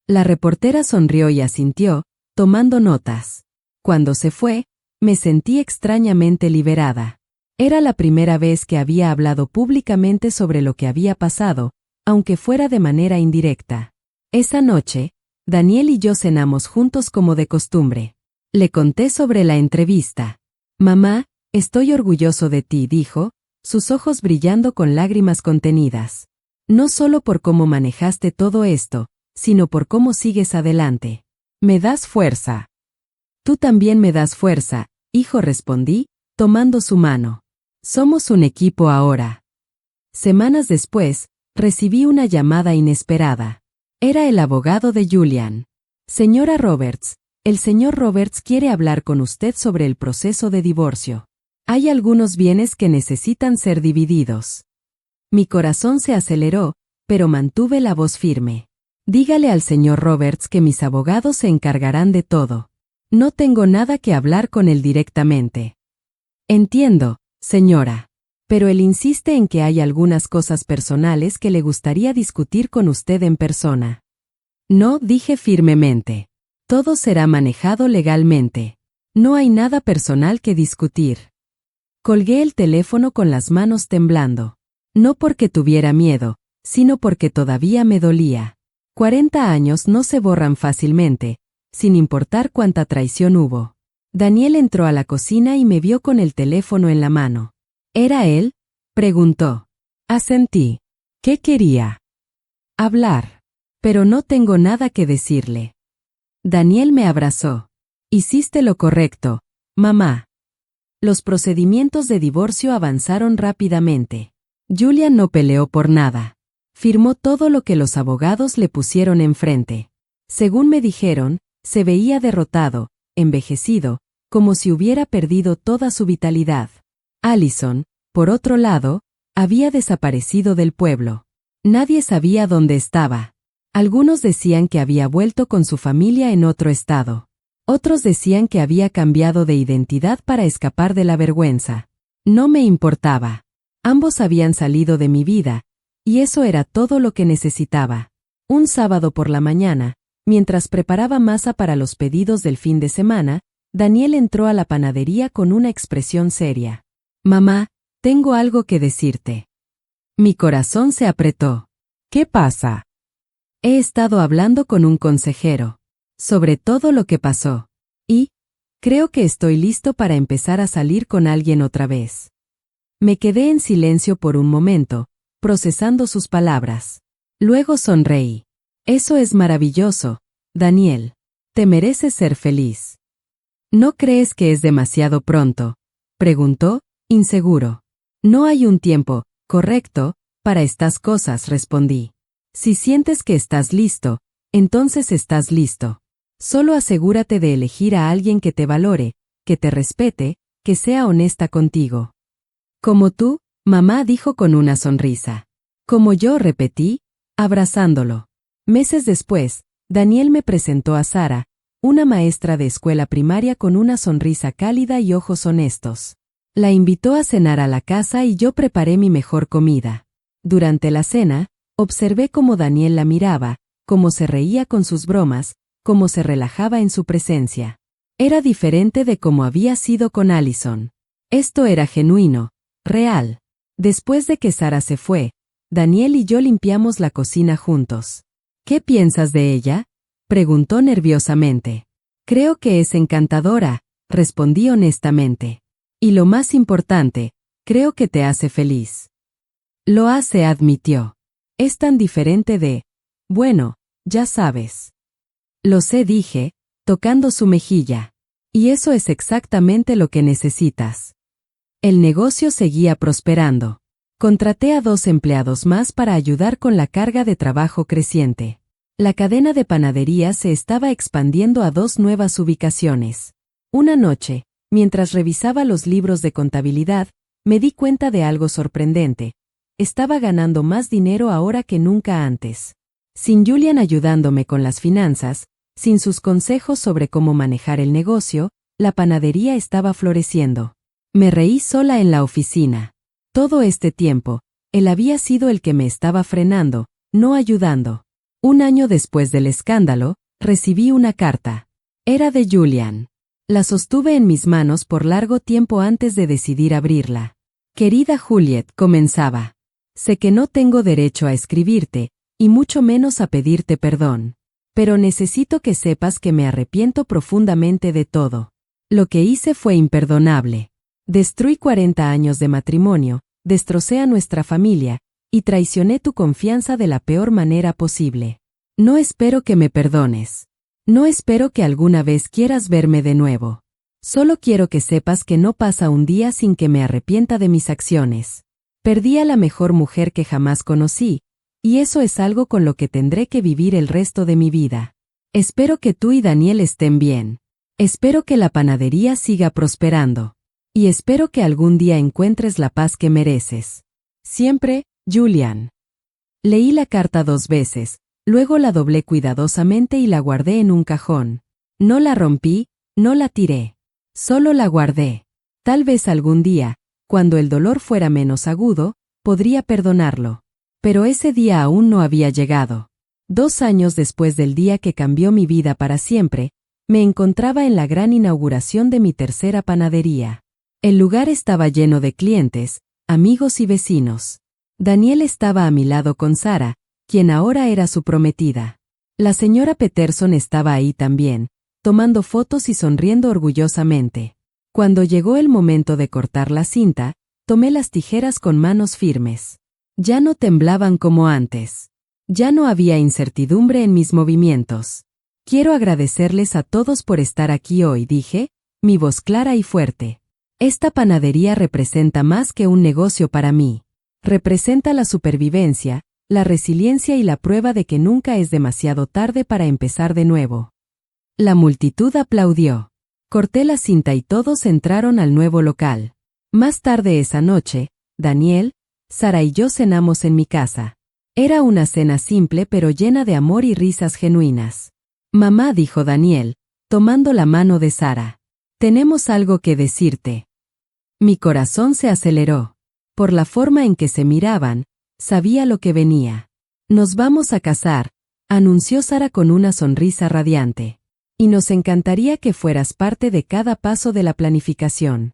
La reportera sonrió y asintió, tomando notas. Cuando se fue, me sentí extrañamente liberada. Era la primera vez que había hablado públicamente sobre lo que había pasado, aunque fuera de manera indirecta. Esa noche, Daniel y yo cenamos juntos como de costumbre. Le conté sobre la entrevista. «Mamá, estoy orgulloso de ti», dijo, sus ojos brillando con lágrimas contenidas. «No solo por cómo manejaste todo esto, sino por cómo sigues adelante. Me das fuerza». «Tú también me das fuerza, hijo», respondí, tomando su mano. «Somos un equipo ahora». Semanas después, recibí una llamada inesperada. Era el abogado de Julian. «Señora Roberts, el señor Roberts quiere hablar con usted sobre el proceso de divorcio. Hay algunos bienes que necesitan ser divididos». Mi corazón se aceleró, pero mantuve la voz firme. «Dígale al señor Roberts que mis abogados se encargarán de todo. No tengo nada que hablar con él directamente». «Entiendo, señora. Pero él insiste en que hay algunas cosas personales que le gustaría discutir con usted en persona». «No», dije firmemente. «Todo será manejado legalmente. No hay nada personal que discutir». Colgué el teléfono con las manos temblando. No porque tuviera miedo, sino porque todavía me dolía. 40 años no se borran fácilmente, sin importar cuánta traición hubo. Daniel entró a la cocina y me vio con el teléfono en la mano. «¿Era él?», preguntó. Asentí. «¿Qué quería?». «Hablar. Pero no tengo nada que decirle». Daniel me abrazó. «Hiciste lo correcto, mamá». Los procedimientos de divorcio avanzaron rápidamente. Julian no peleó por nada. Firmó todo lo que los abogados le pusieron enfrente. Según me dijeron, se veía derrotado, envejecido, como si hubiera perdido toda su vitalidad. Allison, por otro lado, había desaparecido del pueblo. Nadie sabía dónde estaba. Algunos decían que había vuelto con su familia en otro estado. Otros decían que había cambiado de identidad para escapar de la vergüenza. No me importaba. Ambos habían salido de mi vida, y eso era todo lo que necesitaba. Un sábado por la mañana, mientras preparaba masa para los pedidos del fin de semana, Daniel entró a la panadería con una expresión seria. «Mamá, tengo algo que decirte». Mi corazón se apretó. «¿Qué pasa?». «He estado hablando con un consejero sobre todo lo que pasó. Y creo que estoy listo para empezar a salir con alguien otra vez». Me quedé en silencio por un momento, procesando sus palabras. Luego sonreí. «Eso es maravilloso, Daniel. Te mereces ser feliz». «¿No crees que es demasiado pronto?», preguntó, inseguro. «No hay un tiempo correcto para estas cosas», respondí. «Si sientes que estás listo, entonces estás listo. Solo asegúrate de elegir a alguien que te valore, que te respete, que sea honesta contigo». «Como tú, mamá», dijo con una sonrisa. «Como yo», repetí, abrazándolo. Meses después, Daniel me presentó a Sara, una maestra de escuela primaria con una sonrisa cálida y ojos honestos. La invitó a cenar a la casa y yo preparé mi mejor comida. Durante la cena, observé cómo Daniel la miraba, cómo se reía con sus bromas, cómo se relajaba en su presencia. Era diferente de cómo había sido con Allison. Esto era genuino, real. Después de que Sara se fue, Daniel y yo limpiamos la cocina juntos. ¿Qué piensas de ella?, preguntó nerviosamente. Creo que es encantadora, respondí honestamente. Y lo más importante, creo que te hace feliz. Lo hace, admitió. Es tan diferente de, bueno, ya sabes. Lo sé, dije, tocando su mejilla. Y eso es exactamente lo que necesitas. El negocio seguía prosperando. Contraté a 2 empleados más para ayudar con la carga de trabajo creciente. La cadena de panaderías se estaba expandiendo a 2 nuevas ubicaciones. Una noche, mientras revisaba los libros de contabilidad, me di cuenta de algo sorprendente. Estaba ganando más dinero ahora que nunca antes. Sin Julian ayudándome con las finanzas, sin sus consejos sobre cómo manejar el negocio, la panadería estaba floreciendo. Me reí sola en la oficina. Todo este tiempo, él había sido el que me estaba frenando, no ayudando. Un año después del escándalo, recibí una carta. Era de Julian. La sostuve en mis manos por largo tiempo antes de decidir abrirla. Querida Juliet, comenzaba. Sé que no tengo derecho a escribirte, y mucho menos a pedirte perdón. Pero necesito que sepas que me arrepiento profundamente de todo. Lo que hice fue imperdonable. Destruí 40 años de matrimonio, destrocé a nuestra familia, y traicioné tu confianza de la peor manera posible. No espero que me perdones. No espero que alguna vez quieras verme de nuevo. Solo quiero que sepas que no pasa un día sin que me arrepienta de mis acciones. Perdí a la mejor mujer que jamás conocí, y eso es algo con lo que tendré que vivir el resto de mi vida. Espero que tú y Daniel estén bien. Espero que la panadería siga prosperando. Y espero que algún día encuentres la paz que mereces. Siempre, Julian. Leí la carta 2 veces, luego la doblé cuidadosamente y la guardé en un cajón. No la rompí, no la tiré. Solo la guardé. Tal vez algún día, cuando el dolor fuera menos agudo, podría perdonarlo. Pero ese día aún no había llegado. 2 años después del día que cambió mi vida para siempre, me encontraba en la gran inauguración de mi tercera panadería. El lugar estaba lleno de clientes, amigos y vecinos. Daniel estaba a mi lado con Sara, quien ahora era su prometida. La señora Peterson estaba ahí también, tomando fotos y sonriendo orgullosamente. Cuando llegó el momento de cortar la cinta, tomé las tijeras con manos firmes. Ya no temblaban como antes. Ya no había incertidumbre en mis movimientos. Quiero agradecerles a todos por estar aquí hoy, dije, mi voz clara y fuerte. Esta panadería representa más que un negocio para mí. Representa la supervivencia, la resiliencia y la prueba de que nunca es demasiado tarde para empezar de nuevo. La multitud aplaudió. Corté la cinta y todos entraron al nuevo local. Más tarde esa noche, Daniel, Sara y yo cenamos en mi casa. Era una cena simple pero llena de amor y risas genuinas. Mamá, dijo Daniel, tomando la mano de Sara. Tenemos algo que decirte. Mi corazón se aceleró. Por la forma en que se miraban, sabía lo que venía. Nos vamos a casar, anunció Sara con una sonrisa radiante. Y nos encantaría que fueras parte de cada paso de la planificación.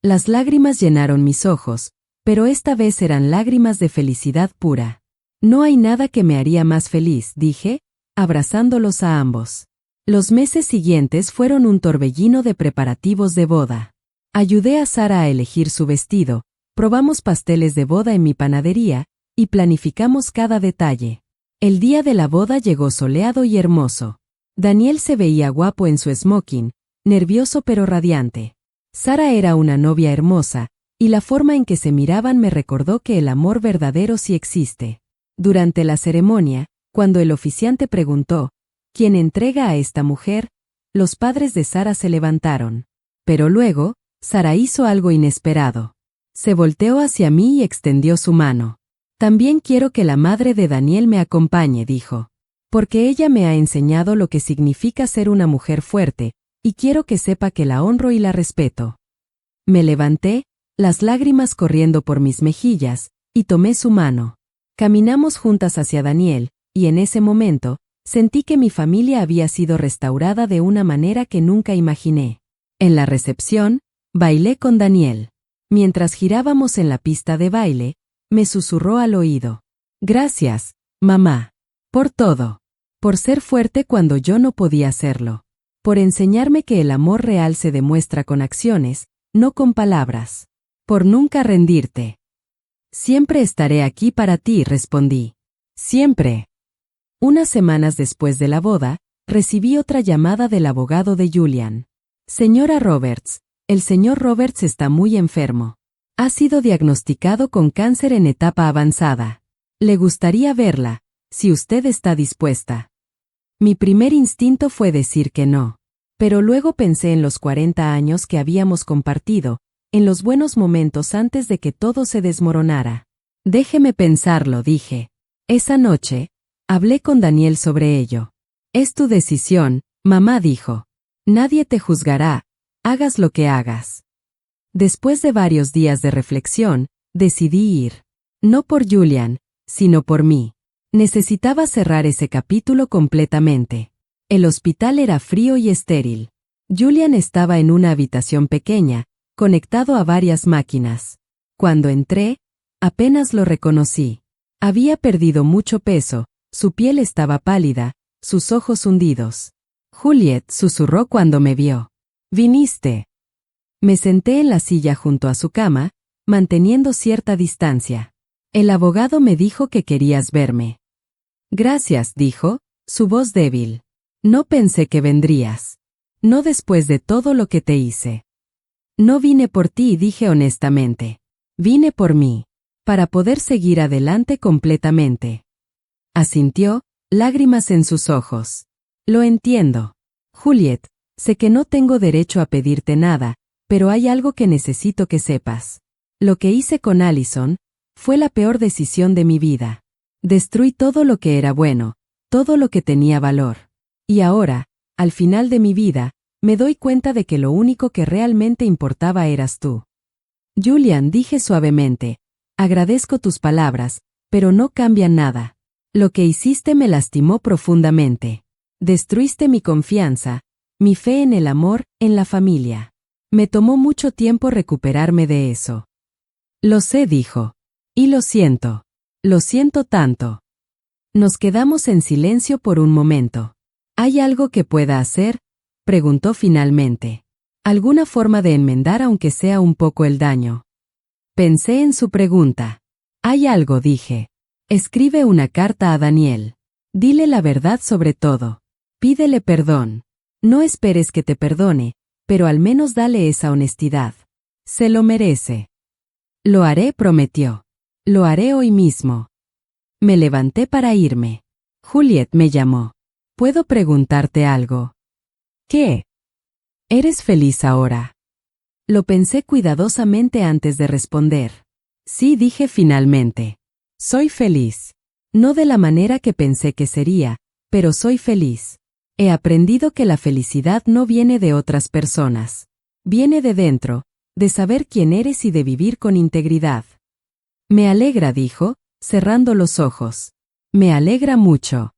Las lágrimas llenaron mis ojos, pero esta vez eran lágrimas de felicidad pura. No hay nada que me haría más feliz, dije, abrazándolos a ambos. Los meses siguientes fueron un torbellino de preparativos de boda. Ayudé a Sara a elegir su vestido, probamos pasteles de boda en mi panadería, y planificamos cada detalle. El día de la boda llegó soleado y hermoso. Daniel se veía guapo en su smoking, nervioso pero radiante. Sara era una novia hermosa, y la forma en que se miraban me recordó que el amor verdadero sí existe. Durante la ceremonia, cuando el oficiante preguntó, ¿quién entrega a esta mujer?, los padres de Sara se levantaron. Pero luego, Sara hizo algo inesperado. Se volteó hacia mí y extendió su mano. También quiero que la madre de Daniel me acompañe, dijo. Porque ella me ha enseñado lo que significa ser una mujer fuerte, y quiero que sepa que la honro y la respeto. Me levanté, las lágrimas corriendo por mis mejillas, Y tomé su mano. Caminamos juntas hacia Daniel, y en ese momento, sentí que mi familia había sido restaurada de una manera que nunca imaginé. En la recepción, bailé con Daniel. Mientras girábamos en la pista de baile, me susurró al oído. Gracias, mamá. Por todo. Por ser fuerte cuando yo no podía hacerlo. Por enseñarme que el amor real se demuestra con acciones, no con palabras. Por nunca rendirte. Siempre estaré aquí para ti, respondí. Siempre. Unas semanas después de la boda, recibí otra llamada del abogado de Julian. Señora Roberts, el señor Roberts está muy enfermo. Ha sido diagnosticado con cáncer en etapa avanzada. Le gustaría verla, si usted está dispuesta. Mi primer instinto fue decir que no. Pero luego pensé en los 40 años que habíamos compartido, en los buenos momentos antes de que todo se desmoronara. Déjeme pensarlo, dije. Esa noche, hablé con Daniel sobre ello. Es tu decisión, mamá dijo. Nadie te juzgará, hagas lo que hagas. Después de varios días de reflexión, decidí ir. No por Julian, sino por mí. Necesitaba cerrar ese capítulo completamente. El hospital era frío y estéril. Julian estaba en una habitación pequeña, conectado a varias máquinas. Cuando entré, apenas lo reconocí. Había perdido mucho peso, su piel estaba pálida, sus ojos hundidos. Juliet susurró cuando me vio. ¿Viniste? Me senté en la silla junto a su cama, manteniendo cierta distancia. El abogado me dijo que querías verme. Gracias, dijo, su voz débil. No pensé que vendrías. No después de todo lo que te hice. No vine por ti, dije honestamente. Vine por mí. Para poder seguir adelante completamente. Asintió, lágrimas en sus ojos. Lo entiendo. Juliet, sé que no tengo derecho a pedirte nada, pero hay algo que necesito que sepas. Lo que hice con Allison fue la peor decisión de mi vida. Destruí todo lo que era bueno, todo lo que tenía valor. Y ahora, al final de mi vida, me doy cuenta de que lo único que realmente importaba eras tú. Julian, dije suavemente, agradezco tus palabras, pero no cambian nada. Lo que hiciste me lastimó profundamente. Destruiste mi confianza, mi fe en el amor, en la familia. Me tomó mucho tiempo recuperarme de eso. Lo sé, dijo. Y lo siento. Lo siento tanto. Nos quedamos en silencio por un momento. ¿Hay algo que pueda hacer?, preguntó finalmente. ¿Alguna forma de enmendar aunque sea un poco el daño? Pensé en su pregunta. Hay algo, dije. Escribe una carta a Daniel. Dile la verdad sobre todo. Pídele perdón. No esperes que te perdone, pero al menos dale esa honestidad. Se lo merece. Lo haré, prometió. Lo haré hoy mismo. Me levanté para irme. Juliet me llamó. ¿Puedo preguntarte algo? ¿Qué? ¿Eres feliz ahora? Lo pensé cuidadosamente antes de responder. Sí, dije finalmente. Soy feliz. No de la manera que pensé que sería, pero soy feliz. He aprendido que la felicidad no viene de otras personas. Viene de dentro, de saber quién eres y de vivir con integridad. Me alegra, dijo, cerrando los ojos. Me alegra mucho.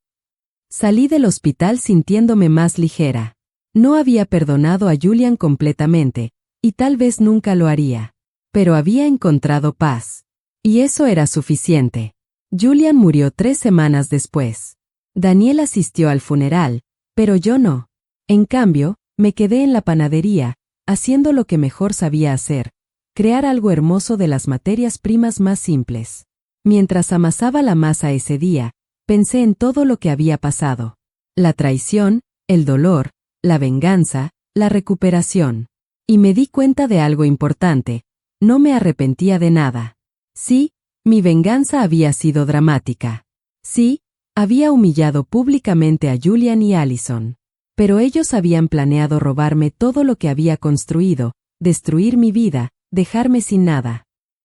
Salí del hospital sintiéndome más ligera. No había perdonado a Julian completamente, y tal vez nunca lo haría. Pero había encontrado paz. Y eso era suficiente. Julian murió 3 semanas después. Daniel asistió al funeral, pero yo no. En cambio, me quedé en la panadería, haciendo lo que mejor sabía hacer, crear algo hermoso de las materias primas más simples. Mientras amasaba la masa ese día, pensé en todo lo que había pasado. La traición, el dolor, la venganza, la recuperación. Y me di cuenta de algo importante, no me arrepentía de nada. Sí, mi venganza había sido dramática. Sí, había humillado públicamente a Julian y Allison. Pero ellos habían planeado robarme todo lo que había construido, destruir mi vida, dejarme sin nada.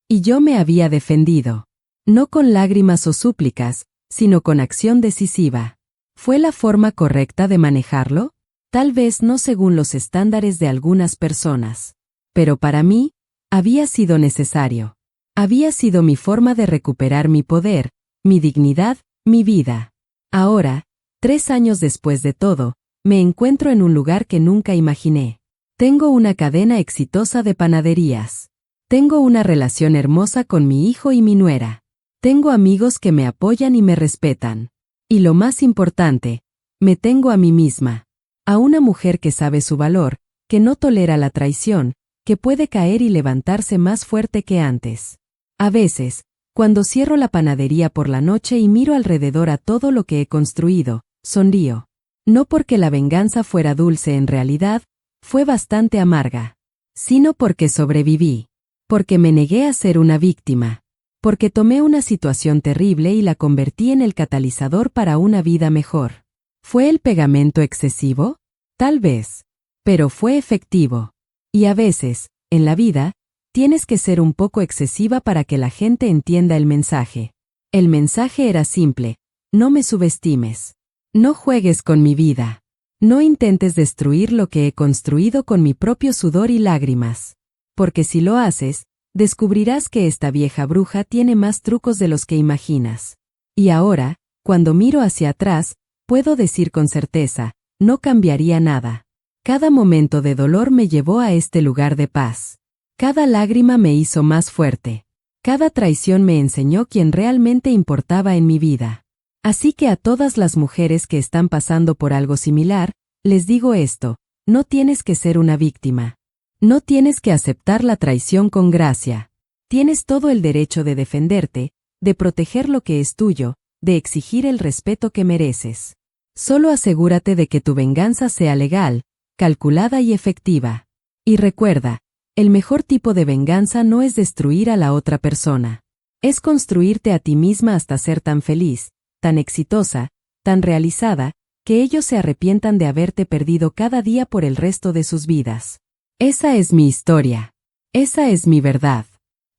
Y yo me había defendido. No con lágrimas o súplicas, sino con acción decisiva. ¿Fue la forma correcta de manejarlo? Tal vez no según los estándares de algunas personas. Pero para mí, había sido necesario. Había sido mi forma de recuperar mi poder, mi dignidad, mi vida. Ahora, 3 años después de todo, me encuentro en un lugar que nunca imaginé. Tengo una cadena exitosa de panaderías. Tengo una relación hermosa con mi hijo y mi nuera. Tengo amigos que me apoyan y me respetan. Y lo más importante, me tengo a mí misma. A una mujer que sabe su valor, que no tolera la traición, que puede caer y levantarse más fuerte que antes. A veces, cuando cierro la panadería por la noche y miro alrededor a todo lo que he construido, sonrío. No porque la venganza fuera dulce en realidad, fue bastante amarga. Sino porque sobreviví. Porque me negué a ser una víctima. Porque tomé una situación terrible y la convertí en el catalizador para una vida mejor. ¿Fue el pegamento excesivo? Tal vez. Pero fue efectivo. Y a veces, en la vida, tienes que ser un poco excesiva para que la gente entienda el mensaje. El mensaje era simple: no me subestimes. No juegues con mi vida. No intentes destruir lo que he construido con mi propio sudor y lágrimas. Porque si lo haces, descubrirás que esta vieja bruja tiene más trucos de los que imaginas. Y ahora, cuando miro hacia atrás, puedo decir con certeza, no cambiaría nada. Cada momento de dolor me llevó a este lugar de paz. Cada lágrima me hizo más fuerte. Cada traición me enseñó quién realmente importaba en mi vida. Así que a todas las mujeres que están pasando por algo similar, les digo esto: no tienes que ser una víctima. No tienes que aceptar la traición con gracia. Tienes todo el derecho de defenderte, de proteger lo que es tuyo, de exigir el respeto que mereces. Solo asegúrate de que tu venganza sea legal, calculada y efectiva. Y recuerda, el mejor tipo de venganza no es destruir a la otra persona. Es construirte a ti misma hasta ser tan feliz, tan exitosa, tan realizada, que ellos se arrepientan de haberte perdido cada día por el resto de sus vidas. Esa es mi historia. Esa es mi verdad.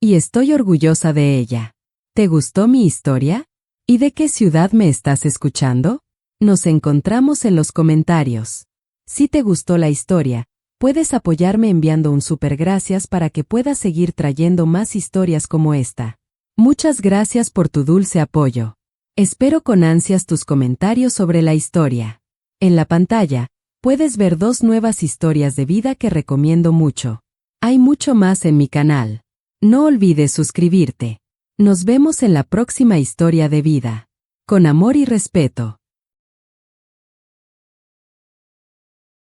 Y estoy orgullosa de ella. ¿Te gustó mi historia? ¿Y de qué ciudad me estás escuchando? Nos encontramos en los comentarios. Si te gustó la historia, puedes apoyarme enviando un super gracias para que pueda seguir trayendo más historias como esta. Muchas gracias por tu dulce apoyo. Espero con ansias tus comentarios sobre la historia. En la pantalla, puedes ver 2 nuevas historias de vida que recomiendo mucho. Hay mucho más en mi canal. No olvides suscribirte. Nos vemos en la próxima historia de vida. Con amor y respeto.